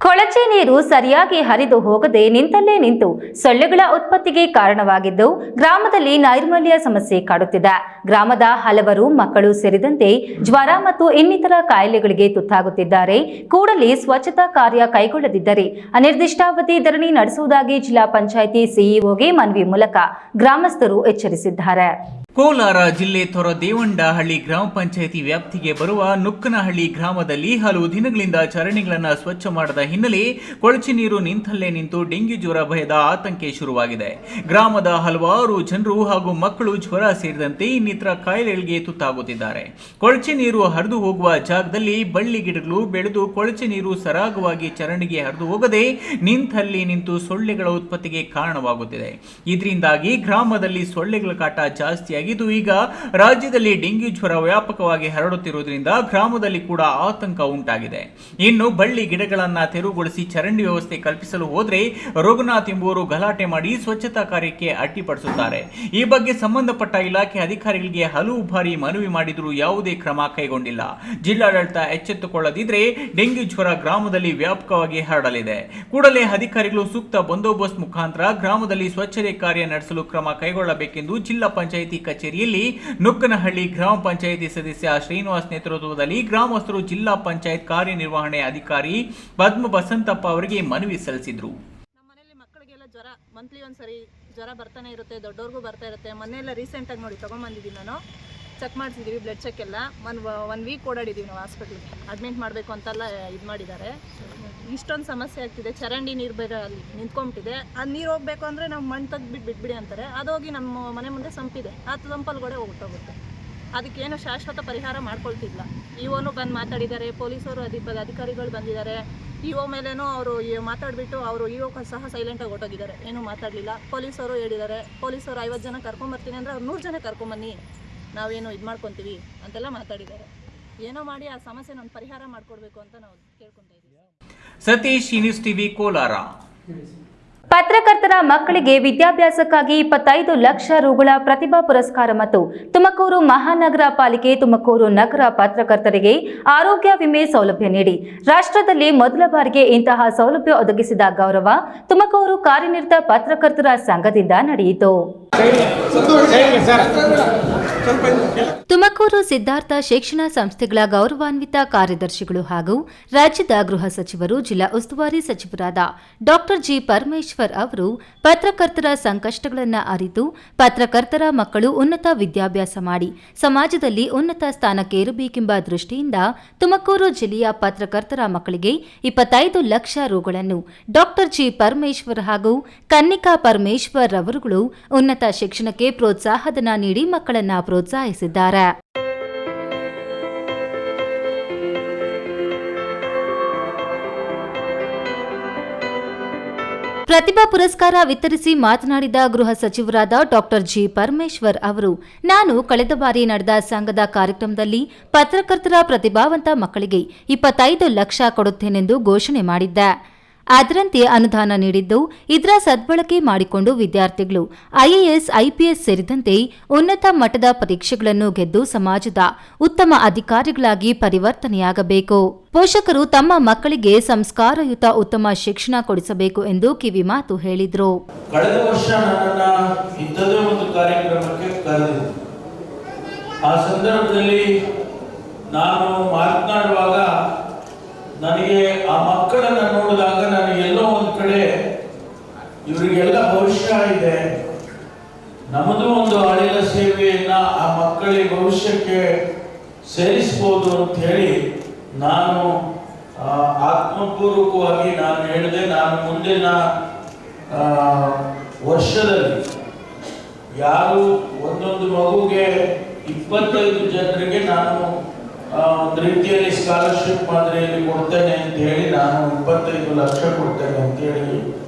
ಕೊಳಚೆ ನೀರು ಸರಿಯಾಗಿ ಹರಿದು ಹೋಗದೆ ನಿಂತಲ್ಲೇ ನಿಂತು ಸೊಳ್ಳೆಗಳ ಉತ್ಪತ್ತಿಗೆ ಕಾರಣವಾಗಿದ್ದು ಗ್ರಾಮದಲ್ಲಿ ನೈರ್ಮಲ್ಯ ಸಮಸ್ಯೆ ಕಾಡುತ್ತಿದೆ. ಗ್ರಾಮದ ಹಲವರು ಮಕ್ಕಳು ಸೇರಿದಂತೆ ಜ್ವರ ಮತ್ತು ಇನ್ನಿತರ ಕಾಯಿಲೆಗಳಿಗೆ ತುತ್ತಾಗುತ್ತಿದ್ದಾರೆ. ಕೂಡಲೇ ಸ್ವಚ್ಛತಾ ಕಾರ್ಯ ಕೈಗೊಳ್ಳದಿದ್ದರೆ ಅನಿರ್ದಿಷ್ಟಾವಧಿ ಧರಣಿ ನಡೆಸುವುದಾಗಿ ಜಿಲ್ಲಾ ಪಂಚಾಯಿತಿ ಸಿಇಒಗೆ ಮನವಿ ಮೂಲಕ ಗ್ರಾಮಸ್ಥರು ಎಚ್ಚರಿಸಿದ್ದಾರೆ. ಕೋಲಾರ ಜಿಲ್ಲೆ ತೊರದೇವಂಡಹಳ್ಳಿ ಗ್ರಾಮ ಪಂಚಾಯಿತಿ ವ್ಯಾಪ್ತಿಗೆ ಬರುವ ನುಕ್ಕನಹಳ್ಳಿ ಗ್ರಾಮದಲ್ಲಿ ಹಲವು ದಿನಗಳಿಂದ ಚರಂಡಿಗಳನ್ನು ಸ್ವಚ್ಛ ಮಾಡದ ಹಿನ್ನೆಲೆ ಕೊಳಚೆ ನೀರು ನಿಂತಲ್ಲೇ ನಿಂತು ಡೆಂಗ್ಯೂ ಜ್ವರ ಭಯದ ಆತಂಕ ಶುರುವಾಗಿದೆ. ಗ್ರಾಮದ ಹಲವಾರು ಜನರು ಹಾಗೂ ಮಕ್ಕಳು ಜ್ವರ ಸೇರಿದಂತೆ ಇನ್ನಿತರ ಕಾಯಿಲೆಗಳಿಗೆ ತುತ್ತಾಗುತ್ತಿದ್ದಾರೆ. ಕೊಳಚೆ ನೀರು ಹರಿದು ಹೋಗುವ ಜಾಗದಲ್ಲಿ ಬಳ್ಳಿ ಗಿಡಗಳು ಬೆಳೆದು ಕೊಳಚೆ ನೀರು ಸರಾಗವಾಗಿ ಚರಂಡಿಗೆ ಹರಿದು ಹೋಗದೆ ನಿಂತಲ್ಲಿ ನಿಂತು ಸೊಳ್ಳೆಗಳ ಉತ್ಪತ್ತಿಗೆ ಕಾರಣವಾಗುತ್ತಿದೆ. ಇದರಿಂದಾಗಿ ಗ್ರಾಮದಲ್ಲಿ ಸೊಳ್ಳೆಗಳ ಕಾಟ ಜಾಸ್ತಿ ಈಗ ರಾಜ್ಯದಲ್ಲಿ ಡೆಂಗ್ಯೂ ಜ್ವರ ವ್ಯಾಪಕವಾಗಿ ಹರಡುತ್ತಿರುವುದರಿಂದ ಗ್ರಾಮದಲ್ಲಿ ಕೂಡ ಆತಂಕ ಉಂಟಾಗಿದೆ. ಇನ್ನು ಬಳ್ಳಿ ಗಿಡಗಳನ್ನ ತೆರವುಗೊಳಿಸಿ ಚರಂಡಿ ವ್ಯವಸ್ಥೆ ಕಲ್ಪಿಸಲು ಹೋದ್ರೆ ರಘುನಾಥ್ ಎಂಬುವರು ಗಲಾಟೆ ಮಾಡಿ ಸ್ವಚ್ಛತಾ ಕಾರ್ಯಕ್ಕೆ ಅಡ್ಡಿಪಡಿಸುತ್ತಾರೆ. ಈ ಬಗ್ಗೆ ಸಂಬಂಧಪಟ್ಟ ಇಲಾಖೆ ಅಧಿಕಾರಿಗಳಿಗೆ ಹಲವು ಬಾರಿ ಮನವಿ ಮಾಡಿದರೂ ಯಾವುದೇ ಕ್ರಮ ಕೈಗೊಂಡಿಲ್ಲ. ಜಿಲ್ಲಾಡಳಿತ ಎಚ್ಚೆತ್ತುಕೊಳ್ಳದಿದ್ರೆ ಡೆಂಗ್ಯೂ ಜ್ವರ ಗ್ರಾಮದಲ್ಲಿ ವ್ಯಾಪಕವಾಗಿ ಹರಡಲಿದೆ. ಕೂಡಲೇ ಅಧಿಕಾರಿಗಳು ಸೂಕ್ತ ಬಂದೋಬಸ್ತ್ ಮುಖಾಂತರ ಗ್ರಾಮದಲ್ಲಿ ಸ್ವಚ್ಛತೆ ಕಾರ್ಯ ನಡೆಸಲು ಕ್ರಮ ಕೈಗೊಳ್ಳಬೇಕೆಂದು ಜಿಲ್ಲಾ ಪಂಚಾಯಿತಿ ಕಚೇರಿಯಲ್ಲಿ ನುಕ್ಕನಹಳ್ಳಿ ಗ್ರಾಮ ಪಂಚಾಯಿತಿ ಸದಸ್ಯ ಶ್ರೀನಿವಾಸ್ ನೇತೃತ್ವದಲ್ಲಿ ಗ್ರಾಮಸ್ಥರು ಜಿಲ್ಲಾ ಪಂಚಾಯತ್ ಕಾರ್ಯನಿರ್ವಹಣೆ ಅಧಿಕಾರಿ ಪದ್ಮ ಬಸಂತಪ್ಪ ಅವರಿಗೆ ಮನವಿ ಸಲ್ಲಿಸಿದರು. ನಮ್ಮ ಮನೆಯಲ್ಲಿ ಮಕ್ಕಳಿಗೆಲ್ಲ ಜ್ವರ ಮಂತ್ಲಿ ಒಂದ್ಸರಿ ಜ್ವರ ಬರ್ತಾನೆ ಇರುತ್ತೆ, ದೊಡ್ಡವ್ರಿಗೂ ಬರ್ತಾ ಇರುತ್ತೆ. ಮೊನ್ನೆಲ್ಲ ರೀಸೆಂಟಾಗಿ ನೋಡಿ ತೊಗೊಂಬಂದಿದ್ದೀವಿ, ನಾನು ಚೆಕ್ ಮಾಡಿಸಿದ್ದೀವಿ, ಬ್ಲಡ್ ಚೆಕ್ ಎಲ್ಲ. ಒನ್ ವೀಕ್ ಓಡಾಡಿದ್ದೀವಿ ನಾವು ಹಾಸ್ಪಿಟ್ಲಿಗೆ. ಅಡ್ಮಿಟ್ ಮಾಡಬೇಕು ಅಂತೆಲ್ಲ ಇದು ಮಾಡಿದ್ದಾರೆ. ಇಷ್ಟೊಂದು ಸಮಸ್ಯೆ ಆಗ್ತಿದೆ. ಚರಂಡಿ ನೀರು ಬೇರೆ ಅಲ್ಲಿ ನಿಂತ್ಕೊಂಬಿಟ್ಟಿದೆ. ಅದು ನೀರು ಹೋಗಬೇಕು ಅಂದರೆ ನಾವು ಮಣ್ಣು ತೆಗ್ದುಬಿಟ್ಟು ಬಿಟ್ಬಿಡಿ ಅಂತಾರೆ. ಅದೋಗಿ ನಮ್ಮ ಮನೆ ಮುಂದೆ ಸಂಪಿದೆ, ಆ ಸಂಪಲ್ಗಡೆ ಹೋಗ್ಬಿಟ್ಟೋಗುತ್ತೆ. ಅದಕ್ಕೇನು ಶಾಶ್ವತ ಪರಿಹಾರ ಮಾಡ್ಕೊಳ್ತಿಲ್ಲ. ಇಒನು ಬಂದು ಮಾತಾಡಿದ್ದಾರೆ, ಪೊಲೀಸರು ಅಧಿಕಾರಿಗಳು ಬಂದಿದ್ದಾರೆ. ಇಒ ಮೇಲೇನೂ ಅವರು ಮಾತಾಡಿಬಿಟ್ಟು ಅವರು ಇಒ ಸಹ ಸೈಲೆಂಟಾಗಿ ಹೊರಟೋಗಿದ್ದಾರೆ, ಏನೂ ಮಾತಾಡಲಿಲ್ಲ. ಪೊಲೀಸರು ಹೇಳಿದ್ದಾರೆ, ಪೊಲೀಸರು 50 ಜನ ಕರ್ಕೊಂಬರ್ತೀನಿ ಅಂದರೆ ಅವ್ರು 100 ಜನ ಕರ್ಕೊಂಬನ್ನಿ, ನಾವೇನು ಇದು ಮಾಡ್ಕೊತೀವಿ ಅಂತೆಲ್ಲ ಮಾತಾಡಿದ್ದಾರೆ. ಏನೋ ಮಾಡಿ ಆ ಸಮಸ್ಯೆ ಒಂದು ಪರಿಹಾರ ಮಾಡಿಕೊಡ್ಬೇಕು ಅಂತ ನಾವು ಕೇಳ್ಕೊತಾ ಇದ್ದೀವಿ. Satish, news TV, Kolar. ಪತ್ರಕರ್ತರ ಮಕ್ಕಳಿಗೆ ವಿದ್ಯಾಭ್ಯಾಸಕ್ಕಾಗಿ 25 ಲಕ್ಷ ರುಗಳ ಪ್ರತಿಭಾ ಪುರಸ್ಕಾರ ಮತ್ತು ತುಮಕೂರು ಮಹಾನಗರ ಪಾಲಿಕೆ ತುಮಕೂರು ನಗರ ಪತ್ರಕರ್ತರಿಗೆ ಆರೋಗ್ಯ ವಿಮೆ ಸೌಲಭ್ಯ ನೀಡಿ ರಾಷ್ಟ್ರದಲ್ಲಿ ಮೊದಲ ಬಾರಿಗೆ ಇಂತಹ ಸೌಲಭ್ಯ ಒದಗಿಸಿದ ಗೌರವ ತುಮಕೂರು ಕಾರ್ಯನಿರತ ಪತ್ರಕರ್ತರ ಸಂಘದಿಂದ ನಡೆಯಿತು. ತುಮಕೂರು ಸಿದ್ಧಾರ್ಥ ಶಿಕ್ಷಣ ಸಂಸ್ಥೆಗಳ ಗೌರವಾನ್ವಿತ ಕಾರ್ಯದರ್ಶಿಗಳು ಹಾಗೂ ರಾಜ್ಯದ ಗೃಹ ಸಚಿವರು ಜಿಲ್ಲಾ ಉಸ್ತುವಾರಿ ಸಚಿವರಾದ ಡಾಕ್ಟರ್ ಜಿ ಪರಮೇಶ್ವರ್ ಅವರು ಪತ್ರಕರ್ತರ ಸಂಕಷ್ಟಗಳನ್ನು ಅರಿತು ಪತ್ರಕರ್ತರ ಮಕ್ಕಳು ಉನ್ನತ ವಿದ್ಯಾಭ್ಯಾಸ ಮಾಡಿ ಸಮಾಜದಲ್ಲಿ ಉನ್ನತ ಸ್ಥಾನಕ್ಕೇರಬೇಕೆಂಬ ದೃಷ್ಟಿಯಿಂದ ತುಮಕೂರು ಜಿಲ್ಲೆಯ ಪತ್ರಕರ್ತರ ಮಕ್ಕಳಿಗೆ 25 ಲಕ್ಷ ರುಗಳನ್ನು ಡಾಕ್ಟರ್ ಜಿ ಪರಮೇಶ್ವರ್ ಹಾಗೂ ಕನ್ನಿಕಾ ಪರಮೇಶ್ವರ್ ಅವರುಗಳು ಉನ್ನತ ಶಿಕ್ಷಣಕ್ಕೆ ಪ್ರೋತ್ಸಾಹಧನ ನೀಡಿ ಮಕ್ಕಳನ್ನ ಪ್ರೋತ್ಸಾಹಿಸಿದ್ದಾರೆ. ಪ್ರತಿಭಾ ಪುರಸ್ಕಾರ ವಿತರಿಸಿ ಮಾತನಾಡಿದ ಗೃಹ ಸಚಿವರಾದ ಡಾಕ್ಟರ್ ಜಿ ಪರಮೇಶ್ವರ್ ಅವರು, ನಾನು ಕಳೆದ ಬಾರಿ ನಡೆದ ಸಂಘದ ಕಾರ್ಯಕ್ರಮದಲ್ಲಿ ಪತ್ರಕರ್ತರ ಪ್ರತಿಭಾವಂತ ಮಕ್ಕಳಿಗೆ 25 ಲಕ್ಷ ಕೊಡುತ್ತೇನೆಂದು ಘೋಷಣೆ ಮಾಡಿದ್ದೆ. ಅದರಂತೆ ಅನುದಾನ ನೀಡಿದ್ದು, ಇದರ ಸದ್ಬಳಕೆ ಮಾಡಿಕೊಂಡು ವಿದ್ಯಾರ್ಥಿಗಳು ಐಎಎಸ್, ಐಪಿಎಸ್ ಸೇರಿದಂತೆ ಉನ್ನತ ಮಟ್ಟದ ಪರೀಕ್ಷೆಗಳನ್ನು ಗೆದ್ದು ಸಮಾಜದ ಉತ್ತಮ ಅಧಿಕಾರಿಗಳಾಗಿ ಪರಿವರ್ತನೆಯಾಗಬೇಕು. ಪೋಷಕರು ತಮ್ಮ ಮಕ್ಕಳಿಗೆ ಸಂಸ್ಕಾರಯುತ ಉತ್ತಮ ಶಿಕ್ಷಣ ಕೊಡಿಸಬೇಕು ಎಂದು ಕಿವಿ ಮಾತು ಹೇಳಿದರು. ಕಳೆದ ವರ್ಷ ನನ್ನನ್ನು ಇಂಥದೇ ಒಂದು ಕಾರ್ಯಕ್ರಮಕ್ಕೆ ಕರೆದಿದ್ದರು. ಆ ಸಂದರ್ಭದಲ್ಲಿ ನಾನು ಮಾತನಾಡುವಾಗ ನನಗೆ ಆ ಮಕ್ಕಳನ್ನು ನೋಡಿದಾಗ ನನಗೆ ಎಲ್ಲೋ ಒಂದು ಕಡೆ ಇವರಿಗೆಲ್ಲ ಭವಿಷ್ಯ ಇದೆ, ನಮ್ಮದು ಒಂದು ಅಳಿಲ ಸೇವೆಯನ್ನ ಆ ಮಕ್ಕಳಿಗೆ ಭವಿಷ್ಯಕ್ಕೆ ಸೇರಿಸಬಹುದು ಅಂತ ಹೇಳಿ ನಾನು ಆತ್ಮಪೂರ್ವಕವಾಗಿ ನಾನು ಹೇಳಿದೆ. ನಾನು ಮುಂದಿನ ವರ್ಷದಲ್ಲಿ ಯಾರು ಒಂದೊಂದು ಮಗುಗೆ 25 ಜನರಿಗೆ ನಾನು ಒಂದು ರೀತಿಯಲ್ಲಿ ಸ್ಕಾಲರ್ಶಿಪ್ ಮಾದರಿಯಲ್ಲಿ ಕೊಡ್ತೇನೆ ಅಂತ ಹೇಳಿ ನಾನು 25 ಲಕ್ಷ ಕೊಡ್ತೇನೆ ಅಂತ ಹೇಳಿ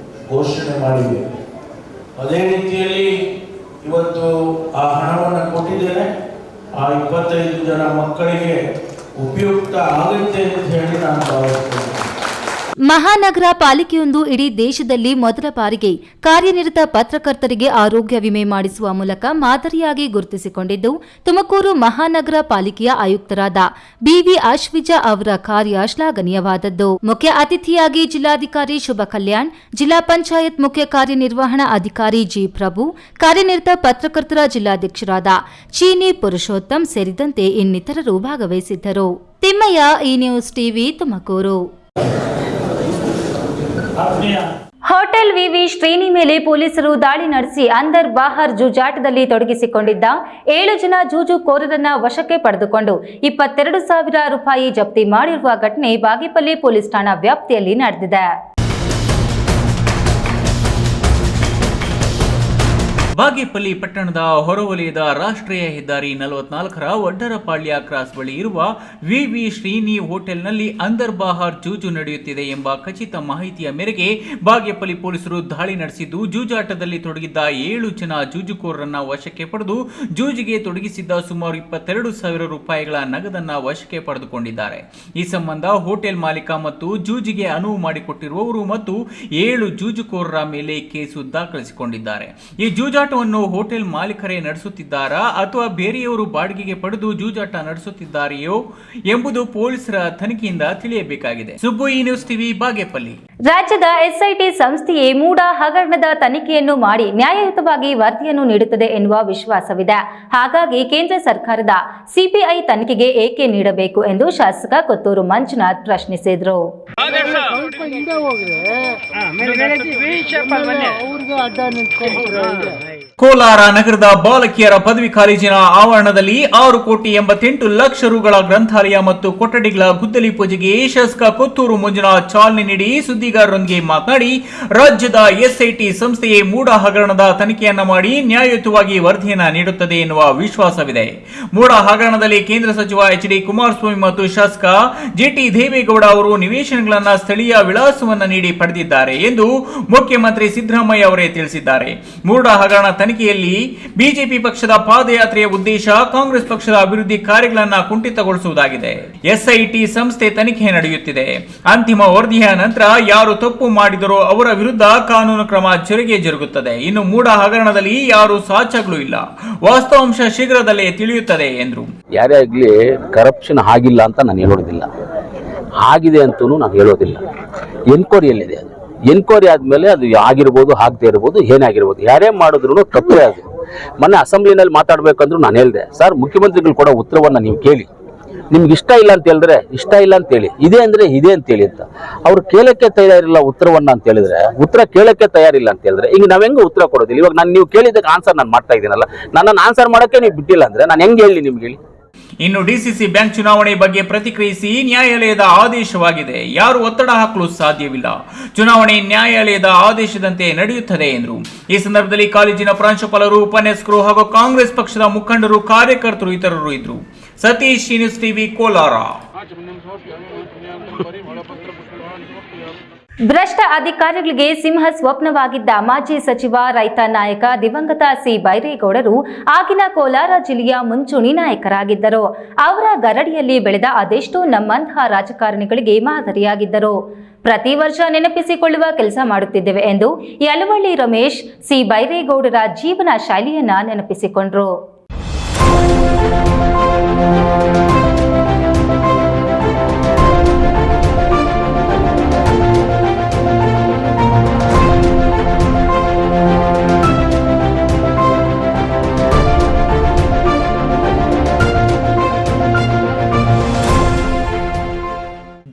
ಘೋಷಣೆ ಮಾಡಿದೆ. ಅದೇ ರೀತಿಯಲ್ಲಿ ಇವತ್ತು ಆ ಹಣವನ್ನು ಕೊಟ್ಟಿದ್ದೇನೆ. ಆ 25 ಜನ ಮಕ್ಕಳಿಗೆ ಉಪಯುಕ್ತ ಆಗುತ್ತೆ ಅಂತ ಹೇಳಿ ನಾನು ಭಾವಿಸ್ತೇನೆ. ಮಹಾನಗರ ಪಾಲಿಕೆಯೊಂದು ಇಡೀ ದೇಶದಲ್ಲಿ ಮೊದಲ ಬಾರಿಗೆ ಕಾರ್ಯನಿರತ ಪತ್ರಕರ್ತರಿಗೆ ಆರೋಗ್ಯ ವಿಮೆ ಮಾಡಿಸುವ ಮೂಲಕ ಮಾದರಿಯಾಗಿ ಗುರುತಿಸಿಕೊಂಡಿದ್ದು, ತುಮಕೂರು ಮಹಾನಗರ ಪಾಲಿಕೆಯ ಆಯುಕ್ತರಾದ ಬಿವಿ ಅಶ್ವಿಜಾ ಅವರ ಕಾರ್ಯ ಶ್ಲಾಘನೀಯವಾದದ್ದು. ಮುಖ್ಯ ಅತಿಥಿಯಾಗಿ ಜಿಲ್ಲಾಧಿಕಾರಿ ಶುಭ ಕಲ್ಯಾಣ್, ಜಿಲ್ಲಾ ಪಂಚಾಯತ್ ಮುಖ್ಯ ಕಾರ್ಯನಿರ್ವಹಣಾ ಅಧಿಕಾರಿ ಜಿ ಪ್ರಭು, ಕಾರ್ಯನಿರತ ಪತ್ರಕರ್ತರ ಜಿಲ್ಲಾಧ್ಯಕ್ಷರಾದ ಚೀನಿ ಪುರುಷೋತ್ತಮ್ ಸೇರಿದಂತೆ ಇನ್ನಿತರರು ಭಾಗವಹಿಸಿದ್ದರು. ತಿಮ್ಮಯ್ಯ, ಈ ನ್ಯೂಸ್ ಟಿವಿ, ತುಮಕೂರು. ಹೋಟೆಲ್ ವಿವಿ ಶ್ರೇಣಿ ಮೇಲೆ ಪೊಲೀಸರು ದಾಳಿ ನಡೆಸಿ ಅಂದರ್ ಬಾಹರ್ ಜೂಜಾಟದಲ್ಲಿ ತೊಡಗಿಸಿಕೊಂಡಿದ್ದ 7 ಜನ ಜೂಜುಕೋರರನ್ನ ವಶಕ್ಕೆ ಪಡೆದುಕೊಂಡು 22,000 ರೂಪಾಯಿ ಜಪ್ತಿ ಮಾಡಿರುವ ಘಟನೆ ಬಾಗೇಪಲ್ಲಿ ಪೊಲೀಸ್ ಠಾಣಾ ವ್ಯಾಪ್ತಿಯಲ್ಲಿ ನಡೆದಿದೆ. ಬಾಗೇಪಲ್ಲಿ ಪಟ್ಟಣದ ಹೊರವಲಯದ ರಾಷ್ಟ್ರೀಯ ಹೆದ್ದಾರಿ 44ರ ವಡ್ಡರಪಾಳ್ಯ ಕ್ರಾಸ್ ಬಳಿ ಇರುವ ವಿವಿ ಶ್ರೀನಿ ಹೋಟೆಲ್ನಲ್ಲಿ ಅಂದರ್ ಬಾಹರ್ ಜೂಜು ನಡೆಯುತ್ತಿದೆ ಎಂಬ ಖಚಿತ ಮಾಹಿತಿಯ ಮೇರೆಗೆ ಬಾಗೇಪಲ್ಲಿ ಪೊಲೀಸರು ದಾಳಿ ನಡೆಸಿದ್ದು ಜೂಜಾಟದಲ್ಲಿ ತೊಡಗಿದ್ದ 7 ಜನ ಜೂಜುಕೋರರನ್ನ ವಶಕ್ಕೆ ಪಡೆದು ಜೂಜಿಗೆ ತೊಡಗಿಸಿದ್ದ ಸುಮಾರು 22,000 ರೂಪಾಯಿಗಳ ನಗದನ್ನ ವಶಕ್ಕೆ ಪಡೆದುಕೊಂಡಿದ್ದಾರೆ. ಈ ಸಂಬಂಧ ಹೋಟೆಲ್ ಮಾಲೀಕ ಮತ್ತು ಜೂಜಿಗೆ ಅನುವು ಮಾಡಿಕೊಟ್ಟಿರುವವರು ಮತ್ತು 7 ಜೂಜುಕೋರರ ಮೇಲೆ ಕೇಸು ದಾಖಲಿಸಿಕೊಂಡಿದ್ದಾರೆ. ಈ ಜೂಜಾಟವನ್ನು ಹೋಟೆಲ್ ಮಾಲೀಕರೇ ನಡೆಸುತ್ತಿದ್ದಾರಾ ಅಥವಾ ಬೇರೆಯವರು ಬಾಡಿಗೆಗೆ ಪಡೆದು ಜೂಜಾಟ ನಡೆಸುತ್ತಿದ್ದಾರೆಯೋ ಎಂಬುದು ಪೊಲೀಸರ ತನಿಖೆಯಿಂದ ತಿಳಿಯಬೇಕಾಗಿದೆ. ಸುಬ್ಬು ಈ ನ್ಯೂಸ್ ಟಿವಿ ಬಾಗೇಪಲ್ಲಿ. ರಾಜ್ಯದ ಎಸ್ಐಟಿ ಸಂಸ್ಥೆಯೇ ಮೂಡ ಹಗರಣದ ತನಿಖೆಯನ್ನು ಮಾಡಿ ನ್ಯಾಯಯುತವಾಗಿ ವರದಿಯನ್ನು ನೀಡುತ್ತದೆ ಎನ್ನುವ ವಿಶ್ವಾಸವಿದೆ. ಹಾಗಾಗಿ ಕೇಂದ್ರ ಸರ್ಕಾರದ ಸಿಬಿಐ ತನಿಖೆಗೆ ಏಕೆ ನೀಡಬೇಕು ಎಂದು ಶಾಸಕ ಕೊತ್ತೂರು ಮಂಜುನಾಥ್ ಪ್ರಶ್ನಿಸಿದರು. ಕೋಲಾರ ನಗರದ ಬಾಲಕಿಯರ ಪದವಿ ಕಾಲೇಜಿನ ಆವರಣದಲ್ಲಿ 6,88 ಲಕ್ಷ ರುಗಳ ಗ್ರಂಥಾಲಯ ಮತ್ತು ಕೊಠಡಿಗಳ ಗುದ್ದಲಿ ಪೂಜೆಗೆ ಶಾಸಕ ಕೊತ್ತೂರು ಮಂಜುನಾಥ್ ಚಾಲನೆ ನೀಡಿ ಸುದ್ದಿಗಾರರೊಂದಿಗೆ ಮಾತನಾಡಿ, ರಾಜ್ಯದ ಎಸ್ಐಟಿ ಸಂಸ್ಥೆಯೇ ಮೂಡ ಹಗರಣದ ತನಿಖೆಯನ್ನ ಮಾಡಿ ನ್ಯಾಯಯುತವಾಗಿ ವರದಿಯನ್ನ ನೀಡುತ್ತದೆ ಎನ್ನುವ ವಿಶ್ವಾಸವಿದೆ. ಮೂಡ ಹಗರಣದಲ್ಲಿ ಕೇಂದ್ರ ಸಚಿವ ಎಚ್ ಡಿ ಕುಮಾರಸ್ವಾಮಿ ಮತ್ತು ಶಾಸಕ ಜಿಟಿ ದೇವೇಗೌಡ ಅವರು ನಿವೇಶನಗಳನ್ನ ಸ್ಥಳೀಯ ವಿಳಾಸವನ್ನ ನೀಡಿ ಪಡೆದಿದ್ದಾರೆ ಎಂದು ಮುಖ್ಯಮಂತ್ರಿ ಸಿದ್ದರಾಮಯ್ಯ ಅವರೇ ತಿಳಿಸಿದ್ದಾರೆ. ಮೂಡ ಹಗರಣ ತನಿಖೆಯಲ್ಲಿ ಬಿಜೆಪಿ ಪಕ್ಷದ ಪಾದಯಾತ್ರೆಯ ಉದ್ದೇಶ ಕಾಂಗ್ರೆಸ್ ಪಕ್ಷದ ಅಭಿವೃದ್ಧಿ ಕಾರ್ಯಗಳನ್ನು ಕುಂಠಿತಗೊಳಿಸುವುದಾಗಿದೆ. ಎಸ್ಐಟಿ ಸಂಸ್ಥೆ ತನಿಖೆ ನಡೆಯುತ್ತಿದೆ. ಅಂತಿಮ ವರದಿಯ ನಂತರ ಯಾರು ತಪ್ಪು ಮಾಡಿದರೋ ಅವರ ವಿರುದ್ಧ ಕಾನೂನು ಕ್ರಮ ಜರುಗುತ್ತದೆ. ಇನ್ನು ಮೂಡ ಹಗರಣದಲ್ಲಿ ಯಾರು ಸಾಚಾಗ್ಲೂ ಇಲ್ಲ. ವಾಸ್ತವಾಂಶ ಶೀಘ್ರದಲ್ಲೇ ತಿಳಿಯುತ್ತದೆ ಎಂದರು. ಯಾರೇ ಆಗ್ಲಿ ಕರಪ್ಷನ್ ಆಗಿಲ್ಲ ಅಂತ ನಾನು ಹೇಳೋದಿಲ್ಲ, ಆಗಿದೆ ಅಂತೂ ನಾನು ಹೇಳೋದಿಲ್ಲ. ಎನ್ಕ್ವೈರಿಯಲ್ಲಿದೆ. ಅದು ಎನ್ಕ್ವೈರಿ ಆದ್ಮೇಲೆ ಅದು ಆಗಿರ್ಬೋದು, ಆಗದೆ ಇರ್ಬೋದು, ಏನಾಗಿರ್ಬೋದು, ಯಾರೇ ಮಾಡಿದ್ರು ತಪ್ಪೇ. ಅದು ಮೊನ್ನೆ ಅಸೆಂಬ್ಲಿನಲ್ಲಿ ಮಾತಾಡ್ಬೇಕಂದ್ರೂ ನಾನು ಹೇಳಿದೆ, ಸರ್ ಮುಖ್ಯಮಂತ್ರಿಗಳು ಕೊಡೋ ಉತ್ತರವನ್ನ ನೀವು ಕೇಳಿ, ನಿಮ್ಗೆ ಇಷ್ಟ ಇಲ್ಲ ಅಂತ ಹೇಳಿದ್ರೆ ಇಷ್ಟ ಇಲ್ಲ ಅಂತ ಹೇಳಿ, ಇದೆ ಅಂದ್ರೆ ಇದೆ ಅಂತ ಹೇಳಿ ಅಂತ. ಅವ್ರು ಕೇಳಕ್ಕೆ ತಯಾರಿಲ್ಲ ಉತ್ತರವನ್ನ ಅಂತ ಹೇಳಿದ್ರೆ, ಉತ್ತರ ಕೇಳಕ್ಕೆ ತಯಾರಿಲ್ಲ ಅಂತ ಹೇಳಿದ್ರೆ ಈಗ ನಾವ್ ಹೆಂಗ ಉತ್ತರ ಕೊಡೋದಿಲ್ಲ? ಇವಾಗ ನಾನು ನೀವು ಕೇಳಿದ್ದಕ್ಕೆ ಆನ್ಸರ್ ನಾನು ಮಾಡ್ತಾ ಇದ್ದೀನಲ್ಲ, ನನ್ನನ್ನು ಆನ್ಸರ್ ಮಾಡಕ್ಕೆ ನೀವು ಬಿಟ್ಟಿಲ್ಲ ಅಂದ್ರೆ ನಾನು ಹೆಂಗೆ ಹೇಳಿ ನಿಮ್ಗೆ ಹೇಳಿ? ಇನ್ನು ಡಿಸಿಸಿ ಬ್ಯಾಂಕ್ ಚುನಾವಣೆ ಬಗ್ಗೆ ಪ್ರತಿಕ್ರಿಯಿಸಿ, ನ್ಯಾಯಾಲಯದ ಆದೇಶವಾಗಿದೆ, ಯಾರು ಒತ್ತಡ ಹಾಕಲು ಸಾಧ್ಯವಿಲ್ಲ, ಚುನಾವಣೆ ನ್ಯಾಯಾಲಯದ ಆದೇಶದಂತೆ ನಡೆಯುತ್ತದೆ ಎಂದರು. ಈ ಸಂದರ್ಭದಲ್ಲಿ ಕಾಲೇಜಿನ ಪ್ರಾಂಶುಪಾಲರು, ಉಪನ್ಯಾಸಕರು ಹಾಗೂ ಕಾಂಗ್ರೆಸ್ ಪಕ್ಷದ ಮುಖಂಡರು, ಕಾರ್ಯಕರ್ತರು ಇತರರು ಇದ್ದರು. Satish news TV Kolar. ಭ್ರಷ್ಟ ಅಧಿಕಾರಿಗಳಿಗೆ ಸಿಂಹ ಸ್ವಪ್ನವಾಗಿದ್ದ ಮಾಜಿ ಸಚಿವ ರೈತ ನಾಯಕ ದಿವಂಗತ ಸಿ ಬೈರೇಗೌಡರು ಆಗಿನ ಕೋಲಾರ ಜಿಲ್ಲೆಯ ಮುಂಚೂಣಿ ನಾಯಕರಾಗಿದ್ದರು. ಅವರ ಗರಡಿಯಲ್ಲಿ ಬೆಳೆದ ಅದೆಷ್ಟೋ ನಮ್ಮಂತಹ ರಾಜಕಾರಣಿಗಳಿಗೆ ಮಾದರಿಯಾಗಿದ್ದರು. ಪ್ರತಿ ವರ್ಷ ನೆನಪಿಸಿಕೊಳ್ಳುವ ಕೆಲಸ ಮಾಡುತ್ತಿದ್ದೇವೆ ಎಂದು ಯಲವಳ್ಳಿ ರಮೇಶ್ ಸಿ ಬೈರೇಗೌಡರ ಜೀವನ ಶೈಲಿಯನ್ನ ನೆನಪಿಸಿಕೊಂಡರು.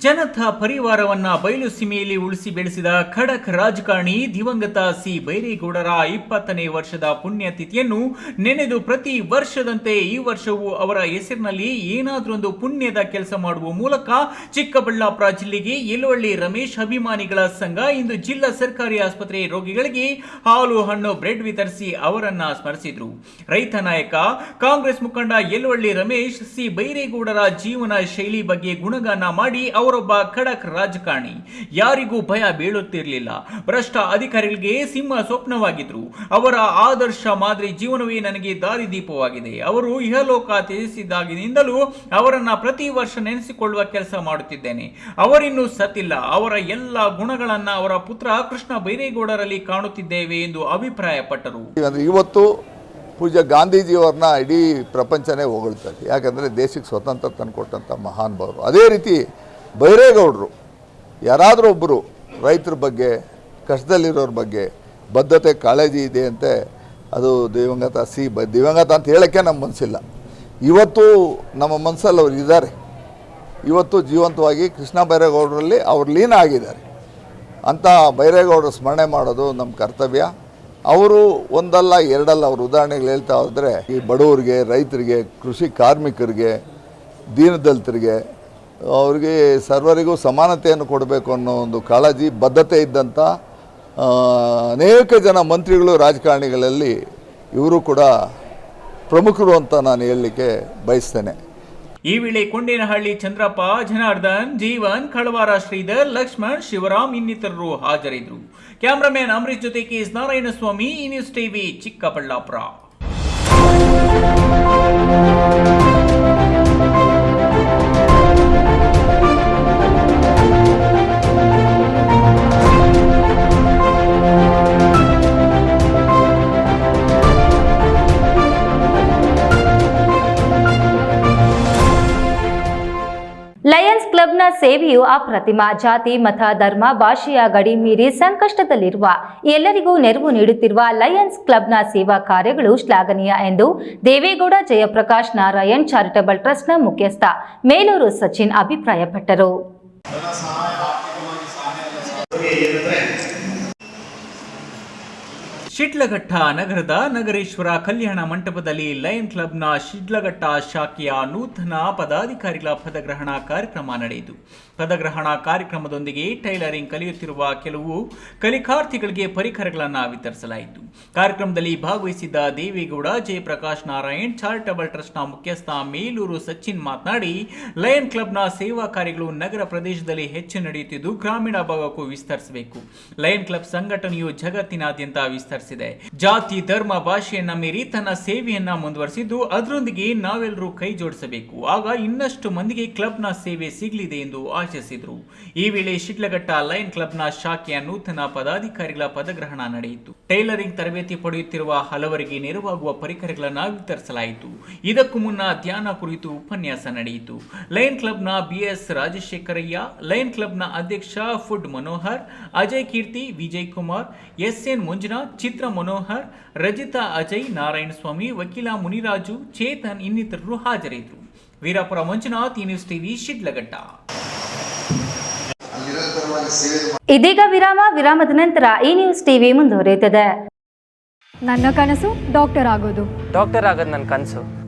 ಜನತಾ ಪರಿವಾರವನ್ನ ಬಯಲು ಸೀಮೆಯಲ್ಲಿ ಉಳಿಸಿ ಬೆಳೆಸಿದ ಖಡಕ್ ರಾಜಕಾರಣಿ ದಿವಂಗತ ಸಿ ಬೈರೇಗೌಡರ 20ನೇ ವರ್ಷದ ಪುಣ್ಯತಿಥಿಯನ್ನು ನೆನೆದು ಪ್ರತಿ ವರ್ಷದಂತೆ ಈ ವರ್ಷವೂ ಅವರ ಹೆಸರಿನಲ್ಲಿ ಏನಾದ್ರೊಂದು ಪುಣ್ಯದ ಕೆಲಸ ಮಾಡುವ ಮೂಲಕ ಚಿಕ್ಕಬಳ್ಳಾಪುರ ಜಿಲ್ಲೆಗೆ ಯಲವಳ್ಳಿ ರಮೇಶ್ ಅಭಿಮಾನಿಗಳ ಸಂಘ ಇಂದು ಜಿಲ್ಲಾ ಸರ್ಕಾರಿ ಆಸ್ಪತ್ರೆ ರೋಗಿಗಳಿಗೆ ಹಾಲು ಹಣ್ಣು ಬ್ರೆಡ್ ವಿತರಿಸಿ ಅವರನ್ನ ಸ್ಮರಿಸಿದ್ರು. ರೈತ ನಾಯಕ ಕಾಂಗ್ರೆಸ್ ಮುಖಂಡ ಯಲವಳ್ಳಿ ರಮೇಶ್ ಸಿ ಬೈರೇಗೌಡರ ಜೀವನ ಶೈಲಿ ಬಗ್ಗೆ ಗುಣಗಾನ ಮಾಡಿ ಅವರೊಬ್ಬ ಖಡಕ್ ರಾಜಕಾರಣಿ, ಯಾರಿಗೂ ಭಯ ಬೀಳುತ್ತಿರಲಿಲ್ಲ, ಭ್ರಷ್ಟ ಅಧಿಕಾರಿಗಳಿಗೆ ಸಿಂಹ ಸ್ವಪ್ನವಾಗಿದ್ರು. ಅವರ ಆದರ್ಶ ಮಾದರಿ ಜೀವನವೇ ನನಗೆ ದಾರಿದೀಪವಾಗಿದೆ. ಅವರು ಇಹಲೋಕ ತ್ಯಜಿಸಿದಾಗಿನಿಂದಲೂ ಅವರನ್ನ ಪ್ರತಿ ವರ್ಷ ನೆನೆಸಿಕೊಳ್ಳುವ ಕೆಲಸ ಮಾಡುತ್ತಿದ್ದೇನೆ. ಅವರಿನ್ನೂ ಸತ್ತಿಲ್ಲ. ಅವರ ಎಲ್ಲ ಗುಣಗಳನ್ನ ಅವರ ಪುತ್ರ ಕೃಷ್ಣ ಬೈರೇಗೌಡರಲ್ಲಿ ಕಾಣುತ್ತಿದ್ದೇವೆ ಎಂದು ಅಭಿಪ್ರಾಯಪಟ್ಟರು. ಇವತ್ತು ಪೂಜ್ಯ ಗಾಂಧೀಜಿಯವರನ್ನ ಇಡೀ ಪ್ರಪಂಚನೇ ಹೊಗಳ್ತಾರೆ. ಯಾಕಂದರೆ ದೇಶಕ್ಕೆ ಸ್ವತಂತ್ರ ತಂದುಕೊಟ್ಟಂಥ ಮಹಾನ್ ಭಾವರು. ಅದೇ ರೀತಿ ಬೈರೇಗೌಡರು ಯಾರಾದರೂ ಒಬ್ಬರು ರೈತರ ಬಗ್ಗೆ, ಕಷ್ಟದಲ್ಲಿರೋರ ಬಗ್ಗೆ ಬದ್ಧತೆ, ಕಾಳಜಿ ಇದೆ ಅಂತೆ, ಅದು ದಿವಂಗತ ಅಂತ ಹೇಳೋಕ್ಕೆ ನಮ್ಮ ಮನಸ್ಸಿಲ್ಲ. ಇವತ್ತು ನಮ್ಮ ಮನಸ್ಸಲ್ಲಿ ಅವ್ರು ಇದ್ದಾರೆ. ಇವತ್ತು ಜೀವಂತವಾಗಿ ಕೃಷ್ಣ ಬೈರೇಗೌಡರಲ್ಲಿ ಅವ್ರು ಲೀನ ಆಗಿದ್ದಾರೆ. ಅಂಥ ಬೈರೇಗೌಡರು ಸ್ಮರಣೆ ಮಾಡೋದು ನಮ್ಮ ಕರ್ತವ್ಯ. ಅವರು ಒಂದಲ್ಲ ಎರಡಲ್ಲ, ಅವರು ಉದಾಹರಣೆಗಳು ಹೇಳ್ತಾ ಹೋದರೆ ಈ ಬಡವರಿಗೆ, ರೈತರಿಗೆ, ಕೃಷಿ ಕಾರ್ಮಿಕರಿಗೆ, ದೀನದಲಿತರಿಗೆ, ಅವ್ರಿಗೆ ಸರ್ವರಿಗೂ ಸಮಾನತೆಯನ್ನು ಕೊಡಬೇಕು ಅನ್ನೋ ಒಂದು ಕಾಳಜಿ, ಬದ್ಧತೆ ಇದ್ದಂಥ ಅನೇಕ ಜನ ಮಂತ್ರಿಗಳು, ರಾಜಕಾರಣಿಗಳಲ್ಲಿ ಇವರು ಕೂಡ ಪ್ರಮುಖರು ಅಂತ ನಾನು ಹೇಳಲಿಕ್ಕೆ ಬಯಸ್ತೇನೆ. ಈ ವೇಳೆ ಕೊಂಡೇನಹಳ್ಳಿ ಚಂದ್ರಪ್ಪ, ಜನಾರ್ದನ್, ಜೀವನ್, ಕಳವಾರ ಶ್ರೀಧರ್, ಲಕ್ಷ್ಮಣ್, ಶಿವರಾಮ್ ಇನ್ನಿತರರು ಹಾಜರಿದ್ದರು. ಕ್ಯಾಮರಾಮನ್ ಅಮರೀಶ್ ಜೊತೆ ಕೆಎಸ್ ನಾರಾಯಣಸ್ವಾಮಿ, ಈ ನ್ಯೂಸ್ ಟಿವಿ, ಚಿಕ್ಕಬಳ್ಳಾಪುರ. ಲಯನ್ಸ್ ಕ್ಲಬ್ನ ಸೇವೆಯು ಅಪ್ರತಿಮ. ಜಾತಿ, ಮತ, ಧರ್ಮ, ಭಾಷೆಯ ಗಡಿ ಮೀರಿ ಸಂಕಷ್ಟದಲ್ಲಿರುವ ಎಲ್ಲರಿಗೂ ನೆರವು ನೀಡುತ್ತಿರುವ ಲಯನ್ಸ್ ಕ್ಲಬ್ನ ಸೇವಾ ಕಾರ್ಯಗಳು ಶ್ಲಾಘನೀಯ ಎಂದು ದೇವೇಗೌಡ ಜಯಪ್ರಕಾಶ್ ನಾರಾಯಣ್ ಚಾರಿಟಬಲ್ ಟ್ರಸ್ಟ್ನ ಮುಖ್ಯಸ್ಥ ಮೇಲೂರು ಸಚಿನ್ ಅಭಿಪ್ರಾಯಪಟ್ಟರು. ಶಿಡ್ಲಘಟ್ಟ ನಗರದ ನಗರೇಶ್ವರ ಕಲ್ಯಾಣ ಮಂಟಪದಲ್ಲಿ ಲಯನ್ ಕ್ಲಬ್ನ ಶಿಡ್ಲಘಟ್ಟ ಶಾಖೆಯ ನೂತನ ಪದಾಧಿಕಾರಿಗಳ ಪದಗ್ರಹಣ ಕಾರ್ಯಕ್ರಮ ನಡೆಯಿತು. ಪದಗ್ರಹಣ ಕಾರ್ಯಕ್ರಮದೊಂದಿಗೆ ಟೈಲರಿಂಗ್ ಕಲಿಯುತ್ತಿರುವ ಕೆಲವು ಕಲಿಕಾರ್ಥಿಗಳಿಗೆ ಪರಿಕರಗಳನ್ನು ವಿತರಿಸಲಾಯಿತು. ಕಾರ್ಯಕ್ರಮದಲ್ಲಿ ಭಾಗವಹಿಸಿದ್ದ ದೇವೇಗೌಡ ಜಯಪ್ರಕಾಶ್ ನಾರಾಯಣ್ ಚಾರಿಟಬಲ್ ಟ್ರಸ್ಟ್ನ ಮುಖ್ಯಸ್ಥ ಮೇಲೂರು ಸಚಿನ್ ಮಾತನಾಡಿ, ಲಯನ್ ಕ್ಲಬ್ನ ಸೇವಾ ಕಾರ್ಯಗಳು ನಗರ ಪ್ರದೇಶದಲ್ಲಿ ಹೆಚ್ಚು ನಡೆಯುತ್ತಿದ್ದು ಗ್ರಾಮೀಣ ಭಾಗಕ್ಕೂ ವಿಸ್ತರಿಸಬೇಕು. ಲಯನ್ ಕ್ಲಬ್ ಸಂಘಟನೆಯು ಜಗತ್ತಿನಾದ್ಯಂತ ವಿಸ್ತರಿಸಿದೆ. ಜಾತಿ, ಧರ್ಮ, ಭಾಷೆಯನ್ನ ಮೀರಿ ತನ್ನ ಸೇವೆಯನ್ನ ಮುಂದುವರೆಸಿದ್ದು ಅದರೊಂದಿಗೆ ನಾವೆಲ್ಲರೂ ಕೈ ಜೋಡಿಸಬೇಕು. ಆಗ ಇನ್ನಷ್ಟು ಮಂದಿಗೆ ಕ್ಲಬ್ನ ಸೇವೆ ಸಿಗಲಿದೆ ಎಂದು ಆಶಿಸಿದರು. ಈ ವೇಳೆ ಶಿಡ್ಲಘಟ್ಟ ಲಯನ್ ಕ್ಲಬ್ನ ಶಾಖೆಯ ನೂತನ ಪದಾಧಿಕಾರಿಗಳ ಪದಗ್ರಹಣ ನಡೆಯಿತು. ಟೈಲರಿಂಗ್ ತರಬೇತಿ ಪಡೆಯುತ್ತಿರುವ ಹಲವರಿಗೆ ನೆರವಾಗುವ ಪರಿಕರಗಳನ್ನು ವಿತರಿಸಲಾಯಿತು. ಇದಕ್ಕೂ ಮುನ್ನ ಧ್ಯಾನ ಕುರಿತು ಉಪನ್ಯಾಸ ನಡೆಯಿತು. ಲಯನ್ ಕ್ಲಬ್ನ ಬಿಎಸ್ ರಾಜಶೇಖರಯ್ಯ, ಲಯನ್ ಕ್ಲಬ್ನ ಅಧ್ಯಕ್ಷ ಫುಡ್ ಮನೋಹರ್, ಅಜಯ್ ಕೀರ್ತಿ, ವಿಜಯ್ ಕುಮಾರ್, ಎಸ್ಎನ್ ಮಂಜುನಾಥ್, ಚಿತ್ರ ಮನೋಹರ್, ರಜಿತಾ ಅಜಯ್, ನಾರಾಯಣಸ್ವಾಮಿ, ವಕೀಲ ಮುನಿರಾಜು, ಚೇತನ್ ಇನ್ನಿತರರು ಹಾಜರಿದ್ದರು. ವೀರಾಪುರ ಮಂಜುನಾಥ್, ಈ ನ್ಯೂಸ್ ಟಿವಿ, ಶಿಡ್ಲಘಟ್ಟ. ಇದೀಗ ವಿರಾಮದ ನಂತರ ಈ ನ್ಯೂಸ್ ಟಿವಿ ಮುಂದುವರಿಯುತ್ತದೆ. ನನ್ನ ಕನಸು ಡಾಕ್ಟರ್ ಆಗೋದು. ಡಾಕ್ಟರ್ ಆಗೋದು ನನ್ನ ಕನಸು.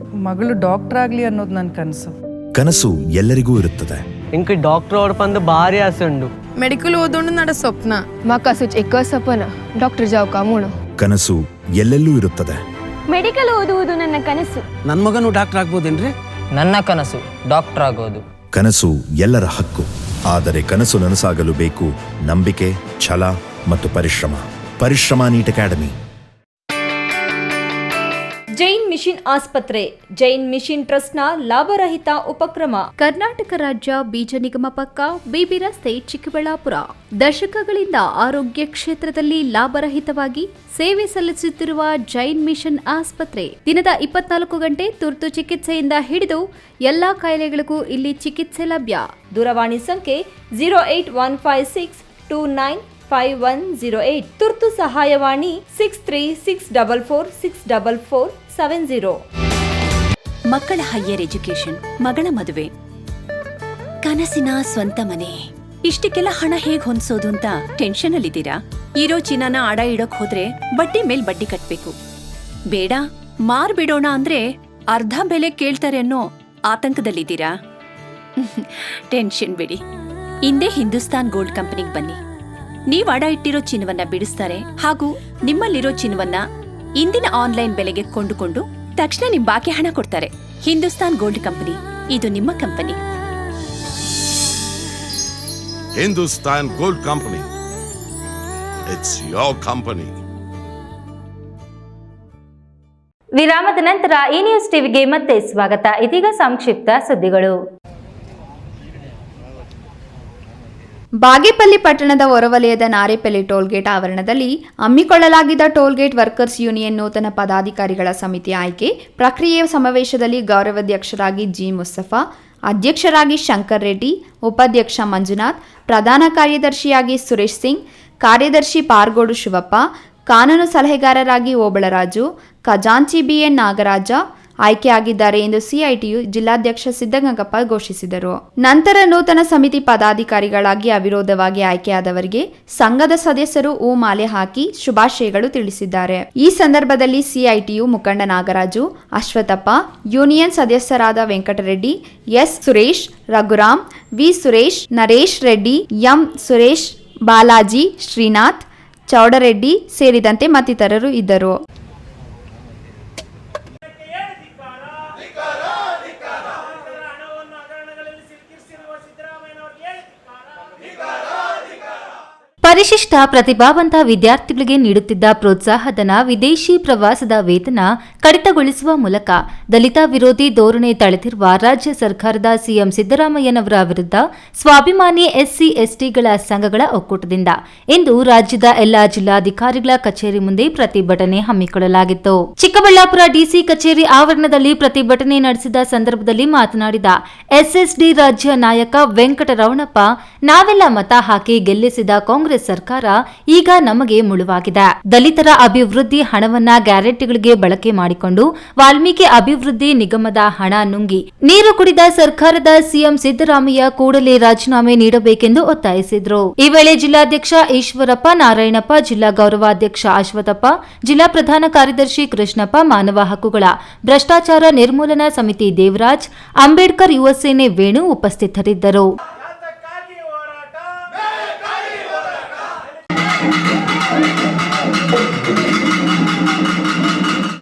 ಮಗಳು ಡಾಕ್ಟರ್ ಆಗ್ಲಿ ಅನ್ನೋದು ನನ್ನ ಕನಸು. ಕನಸು ಎಲ್ಲರಿಗೂ ಇರುತ್ತದೆ. ಇಂಕ ಡಾಕ್ಟರ್ ಓಡ್ಪಂದು ಭಾರಿ ಆಸೆ ಉಂಡು. ಮೆಡಿಕಲ್ ಓದೋಣ ನಡ ಸ್ವಪ್ನ. ಮಕ್ಕಸು ಚಿಕ್ಕ ಸಪನ ಡಾಕ್ಟರ್ ಜಾವ್ ಕಾಮೂಣ. ಕನಸು ಎಲ್ಲೆಲ್ಲೂ ಇರುತ್ತದೆ. ಮೆಡಿಕಲ್ ಓದುವುದು ನನ್ನ ಕನಸು. ನನ್ನ ಮಗನು ಡಾಕ್ಟರ್ ಆಗ್ಬೋದೇನ್ರಿ? ನನ್ನ ಕನಸು ಡಾಕ್ಟರ್ ಆಗೋದು. ಕನಸು ಎಲ್ಲರ ಹಕ್ಕು. ಆದರೆ ಕನಸು ನನಸಾಗಲು ಬೇಕು ನಂಬಿಕೆ, ಛಲ ಮತ್ತು ಪರಿಶ್ರಮ. Neat academy. ಜೈನ್ ಮಿಷನ್ ಆಸ್ಪತ್ರೆ, ಜೈನ್ ಮಿಷನ್ ಟ್ರಸ್ಟ್ನ ಲಾಭರಹಿತ ಉಪಕ್ರಮ. ಕರ್ನಾಟಕ ರಾಜ್ಯ ಬೀಜ ನಿಗಮ ಪಕ್ಕ, ಬಿಬಿ ರಸ್ತೆ, ಚಿಕ್ಕಬಳ್ಳಾಪುರ. ದಶಕಗಳಿಂದ ಆರೋಗ್ಯ ಕ್ಷೇತ್ರದಲ್ಲಿ ಲಾಭರಹಿತವಾಗಿ ಸೇವೆ ಸಲ್ಲಿಸುತ್ತಿರುವ ಜೈನ್ ಮಿಷನ್ ಆಸ್ಪತ್ರೆ ದಿನದ 24 ಗಂಟೆ ತುರ್ತು ಚಿಕಿತ್ಸೆಯಿಂದ ಹಿಡಿದು ಎಲ್ಲಾ ಕಾಯಿಲೆಗಳಿಗೂ ಇಲ್ಲಿ ಚಿಕಿತ್ಸೆ ಲಭ್ಯ. ದೂರವಾಣಿ ಸಂಖ್ಯೆ 08156295108. ತುರ್ತು ಸಹಾಯವಾಣಿ 6364464470. ಮಕ್ಕಳ ಹೈಯರ್ ಎಜುಕೇಶನ್, ಮಗಳ ಮದುವೆ, ಕನಸಿನ ಸ್ವಂತ ಮನೆ, ಇಷ್ಟಕ್ಕೆಲ್ಲ ಹಣ ಹೇಗ್ ಹೊಂದಿಸೋದು ಅಂತ ಟೆನ್ಷನ್ ಅಲ್ಲಿದ್ದೀರಾ? ಇರೋ ಚಿನ್ನನ ಅಡ ಇಡೋಕ್ ಹೋದ್ರೆ ಬಡ್ಡಿ ಮೇಲ್ ಬಡ್ಡಿ ಕಟ್ಬೇಕು. ಬೇಡ, ಮಾರ್ಬಿಡೋಣ ಅಂದ್ರೆ ಅರ್ಧ ಬೆಲೆ ಕೇಳ್ತಾರೆ ಅನ್ನೋ ಆತಂಕದಲ್ಲಿದ್ದೀರಾ? ಟೆನ್ಷನ್ ಬಿಡಿ, ಇಂದೇ ಹಿಂದೂಸ್ತಾನ್ ಗೋಲ್ಡ್ ಕಂಪನಿಗೆ ಬನ್ನಿ. ನೀವ್ ಅಡ ಇಟ್ಟಿರೋ ಚಿನ್ನವನ್ನ ಬಿಡಿಸ್ತಾರೆ ಹಾಗೂ ನಿಮ್ಮಲ್ಲಿರೋ ಚಿನ್ನವನ್ನ ಇಂದಿನ ಆನ್ಲೈನ್ ಬೆಲೆಗೆ ಕೊಂಡುಕೊಂಡು ತಕ್ಷಣ ನಿಮ್ ಬಾಕಿ ಹಣ ಕೊಡ್ತಾರೆ. ಹಿಂದೂಸ್ತಾನ್ ಗೋಲ್ಡ್ ಕಂಪನಿ, ಇದು ನಿಮ್ಮ company. Hindustan gold company, it's your company. ವಿರಾಮದ ನಂತರ ಈ ನ್ಯೂಸ್ ಟಿವಿಗೆ ಮತ್ತೆ ಸ್ವಾಗತ. ಇದೀಗ ಸಂಕ್ಷಿಪ್ತ ಸುದ್ದಿಗಳು. ಬಾಗೇಪಲ್ಲಿ ಪಟ್ಟಣದ ಹೊರವಲಯದ ನಾರೇಪಲ್ಲಿ ಟೋಲ್ಗೇಟ್ ಆವರಣದಲ್ಲಿ ಹಮ್ಮಿಕೊಳ್ಳಲಾಗಿದ್ದ ಟೋಲ್ಗೇಟ್ ವರ್ಕರ್ಸ್ ಯೂನಿಯನ್ ನೂತನ ಪದಾಧಿಕಾರಿಗಳ ಸಮಿತಿ ಆಯ್ಕೆ ಪ್ರಕ್ರಿಯೆಯ ಸಮಾವೇಶದಲ್ಲಿ ಗೌರವಾಧ್ಯಕ್ಷರಾಗಿ ಜಿ ಮುಸ್ತಫಾ, ಅಧ್ಯಕ್ಷರಾಗಿ ಶಂಕರ್ ರೆಡ್ಡಿ, ಉಪಾಧ್ಯಕ್ಷ ಮಂಜುನಾಥ್, ಪ್ರಧಾನ ಕಾರ್ಯದರ್ಶಿಯಾಗಿ ಸುರೇಶ್ ಸಿಂಗ್, ಕಾರ್ಯದರ್ಶಿ ಪಾರ್ಗೋಡು ಶಿವಪ್ಪ, ಕಾನೂನು ಸಲಹೆಗಾರರಾಗಿ ಓಬಳರಾಜು, ಖಜಾಂಚಿ ಬಿಎನ್ ನಾಗರಾಜ, ಆಯ್ಕೆಯಾಗಿದ್ದಾರೆ ಎಂದು ಸಿಐಟಿಯು ಜಿಲ್ಲಾಧ್ಯಕ್ಷ ಸಿದ್ದಗಂಗಪ್ಪ ಘೋಷಿಸಿದರು. ನಂತರ ನೂತನ ಸಮಿತಿ ಪದಾಧಿಕಾರಿಗಳಾಗಿ ಅವಿರೋಧವಾಗಿ ಆಯ್ಕೆಯಾದವರಿಗೆ ಸಂಘದ ಸದಸ್ಯರು ಹೂ ಮಾಲೆ ಹಾಕಿ ಶುಭಾಶಯಗಳು ತಿಳಿಸಿದ್ದಾರೆ. ಈ ಸಂದರ್ಭದಲ್ಲಿ ಸಿಐಟಿಯು ಮುಖಂಡ ನಾಗರಾಜು, ಅಶ್ವಥಪ್ಪ, ಯೂನಿಯನ್ ಸದಸ್ಯರಾದ Venkatareddy, S Suresh, Raghuram, V Suresh, Naresh Reddy, M Suresh, Balaji, Srinath, Chowdareddy ಸೇರಿದಂತೆ ಮತ್ತಿತರರು ಇದ್ದರು. ಪರಿಶಿಷ್ಟ ಪ್ರತಿಭಾವಂತ ವಿದ್ಯಾರ್ಥಿಗಳಿಗೆ ನೀಡುತ್ತಿದ್ದ ಪ್ರೋತ್ಸಾಹಧನ, ವಿದೇಶಿ ಪ್ರವಾಸದ ವೇತನ ಕಡಿತಗೊಳಿಸುವ ಮೂಲಕ ದಲಿತ ವಿರೋಧಿ ಧೋರಣೆ ತಳೆದಿರುವ ರಾಜ್ಯ ಸರ್ಕಾರದ ಸಿಎಂ ಸಿದ್ದರಾಮಯ್ಯನವರ ವಿರುದ್ಧ ಸ್ವಾಭಿಮಾನಿ ಎಸ್ಸಿ ಎಸ್ಟಿಗಳ ಸಂಘಗಳ ಒಕ್ಕೂಟದಿಂದ ಇಂದು ರಾಜ್ಯದ ಎಲ್ಲಾ ಜಿಲ್ಲಾಧಿಕಾರಿಗಳ ಕಚೇರಿ ಮುಂದೆ ಪ್ರತಿಭಟನೆ ಹಮ್ಮಿಕೊಳ್ಳಲಾಗಿತ್ತು. ಚಿಕ್ಕಬಳ್ಳಾಪುರ ಡಿಸಿ ಕಚೇರಿ ಆವರಣದಲ್ಲಿ ಪ್ರತಿಭಟನೆ ನಡೆಸಿದ ಸಂದರ್ಭದಲ್ಲಿ ಮಾತನಾಡಿದ ಎಸ್ಎಸ್ಡಿ ರಾಜ್ಯ ನಾಯಕ ವೆಂಕಟರಮಣಪ್ಪ, ನಾವೆಲ್ಲ ಮತ ಹಾಕಿ ಗೆಲ್ಲಿಸಿದ ಕಾಂಗ್ರೆಸ್ ಸರ್ಕಾರ ಈಗ ನಮಗೆ ಮುಳುವಾಗಿದೆ. ದಲಿತರ ಅಭಿವೃದ್ಧಿ ಹಣವನ್ನ ಗ್ಯಾರಂಟಿಗಳಿಗೆ ಬಳಕೆ ಮಾಡಿಕೊಂಡು ವಾಲ್ಮೀಕಿ ಅಭಿವೃದ್ಧಿ ನಿಗಮದ ಹಣ ನುಂಗಿ ನೀರು ಕುಡಿದ ಸರ್ಕಾರದ ಸಿಎಂ ಸಿದ್ದರಾಮಯ್ಯ ಕೂಡಲೇ ರಾಜೀನಾಮೆ ನೀಡಬೇಕೆಂದು ಒತ್ತಾಯಿಸಿದರು. ಈ ವೇಳೆ ಜಿಲ್ಲಾಧ್ಯಕ್ಷ ಈಶ್ವರಪ್ಪ ನಾರಾಯಣಪ್ಪ, ಜಿಲ್ಲಾ ಗೌರವಾಧ್ಯಕ್ಷ ಅಶ್ವಥಪ್ಪ, ಜಿಲ್ಲಾ ಪ್ರಧಾನ ಕಾರ್ಯದರ್ಶಿ ಕೃಷ್ಣಪ್ಪ, ಮಾನವ ಹಕ್ಕುಗಳ ಭ್ರಷ್ಟಾಚಾರ ನಿರ್ಮೂಲನಾ ಸಮಿತಿ ದೇವರಾಜ್, ಅಂಬೇಡ್ಕರ್ ಯುವ ಸೇನೆ ವೇಣು ಉಪಸ್ಥಿತರಿದ್ದರು.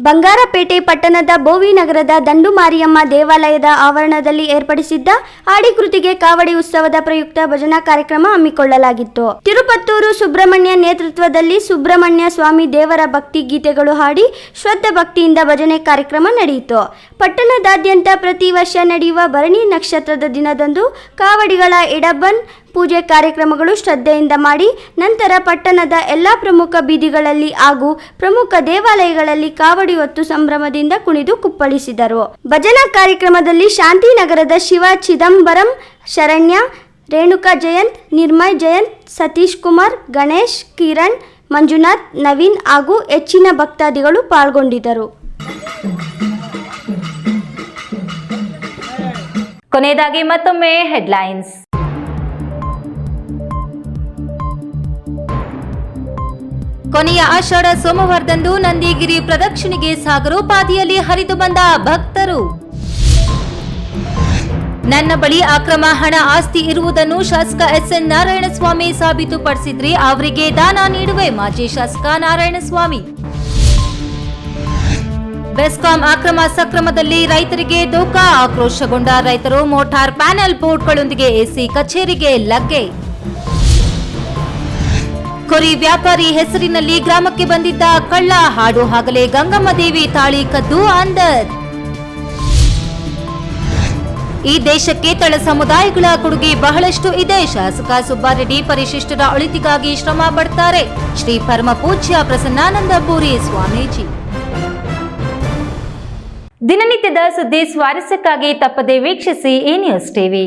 ಬಂಗಾರಪೇಟೆ ಪಟ್ಟಣದ ಬೋವಿ ನಗರದ ದಂಡು ಮಾರಿಯಮ್ಮ ದೇವಾಲಯದ ಆವರಣದಲ್ಲಿ ಏರ್ಪಡಿಸಿದ್ದ ಆಡಿಕೃತಿಗೆ ಕಾವಡಿ ಉತ್ಸವದ ಪ್ರಯುಕ್ತ ಭಜನಾ ಕಾರ್ಯಕ್ರಮ ಹಮ್ಮಿಕೊಳ್ಳಲಾಗಿತ್ತು. ತಿರುಪತ್ತೂರು ಸುಬ್ರಹ್ಮಣ್ಯ ನೇತೃತ್ವದಲ್ಲಿ ಸುಬ್ರಹ್ಮಣ್ಯ ಸ್ವಾಮಿ ದೇವರ ಭಕ್ತಿ ಗೀತೆಗಳು ಹಾಡಿ ಶ್ರದ್ಧಾ ಭಕ್ತಿಯಿಂದ ಭಜನೆ ಕಾರ್ಯಕ್ರಮ ನಡೆಯಿತು. ಪಟ್ಟಣದಾದ್ಯಂತ ಪ್ರತಿ ವರ್ಷ ನಡೆಯುವ ಭರಣಿ ನಕ್ಷತ್ರದ ದಿನದಂದು ಕಾವಡಿಗಳ ಎಡಬನ್ ಪೂಜೆ ಕಾರ್ಯಕ್ರಮಗಳು ಶ್ರದ್ಧೆಯಿಂದ ಮಾಡಿ ನಂತರ ಪಟ್ಟಣದ ಎಲ್ಲ ಪ್ರಮುಖ ಬೀದಿಗಳಲ್ಲಿ ಹಾಗೂ ಪ್ರಮುಖ ದೇವಾಲಯಗಳಲ್ಲಿ ಕಾವಡಿ ಹೊತ್ತು ಸಂಭ್ರಮದಿಂದ ಕುಣಿದು ಕುಪ್ಪಳಿಸಿದರು. ಭಜನಾ ಕಾರ್ಯಕ್ರಮದಲ್ಲಿ ಶಾಂತಿನಗರದ ಶಿವ ಚಿದಂಬರಂ, ಶರಣ್ಯ, ರೇಣುಕಾ ಜಯಂತ್, ನಿರ್ಮಯ್ ಜಯಂತ್, ಸತೀಶ್ ಕುಮಾರ್, ಗಣೇಶ್, ಕಿರಣ್, ಮಂಜುನಾಥ್, ನವೀನ್ ಹಾಗೂ ಹೆಚ್ಚಿನ ಭಕ್ತಾದಿಗಳು ಪಾಲ್ಗೊಂಡಿದ್ದರು. ಕೊನೆಯದಾಗಿ ಮತ್ತೊಮ್ಮೆ ಹೆಡ್ಲೈನ್ಸ್. ಕೊನೆಯ ಆಷಾಢ ಸೋಮವಾರದಂದು ನಂದಿಗಿರಿ ಪ್ರದಕ್ಷಿಣೆಗೆ ಸಾಗರೋಪಾದಿಯಲ್ಲಿ ಹರಿದು ಬಂದ ಭಕ್ತರು. ನನ್ನ ಬಳಿ ಅಕ್ರಮ ಹಣ ಆಸ್ತಿ ಇರುವುದನ್ನು ಶಾಸಕ ಎಸ್ಎನ್ ನಾರಾಯಣಸ್ವಾಮಿ ಸಾಬೀತುಪಡಿಸಿದ್ರೆ ಅವರಿಗೆ ದಾನ ನೀಡುವೆ, ಮಾಜಿ ಶಾಸಕ ನಾರಾಯಣಸ್ವಾಮಿ. ಬೆಸ್ಕಾಂ ಅಕ್ರಮ ಸಕ್ರಮದಲ್ಲಿ ರೈತರಿಗೆ ಧೋಕಾ, ಆಕ್ರೋಶಗೊಂಡ ರೈತರು ಮೋಟಾರ್ ಪ್ಯಾನೆಲ್ ಬೋರ್ಡ್ಗಳೊಂದಿಗೆ ಎಸಿ ಕಚೇರಿಗೆ ಲಗ್ಗೆ. ಕೊರಿ ವ್ಯಾಪಾರಿ ಹೆಸರಿನಲ್ಲಿ ಗ್ರಾಮಕ್ಕೆ ಬಂದಿದ್ದ ಕಳ್ಳ, ಹಾಡು ಹಾಗಲೇ ಗಂಗಮ್ಮ ದೇವಿ ತಾಳಿ ಕದ್ದು ಅಂದರ್. ಈ ದೇಶಕ್ಕೆ ತಳ ಸಮುದಾಯಗಳ ಕೊಡುಗೆ ಬಹಳಷ್ಟು ಇದೆ, ಶಾಸಕ ಸುಬ್ಬಾರೆಡ್ಡಿ ಪರಿಶಿಷ್ಟರ ಒಳಿತಿಗಾಗಿ ಶ್ರಮ ಪಡ್ತಾರೆ, ಶ್ರೀ ಪರಮ ಪೂಜ್ಯ ಪ್ರಸನ್ನಾನಂದ ಪುರಿ ಸ್ವಾಮೀಜಿ. ದಿನನಿತ್ಯದ ಸುದ್ದಿ ಸ್ವಾರಸ್ಯಕ್ಕಾಗಿ ತಪ್ಪದೆ ವೀಕ್ಷಿಸಿ ಈ ನ್ಯೂಸ್ ಟಿವಿ.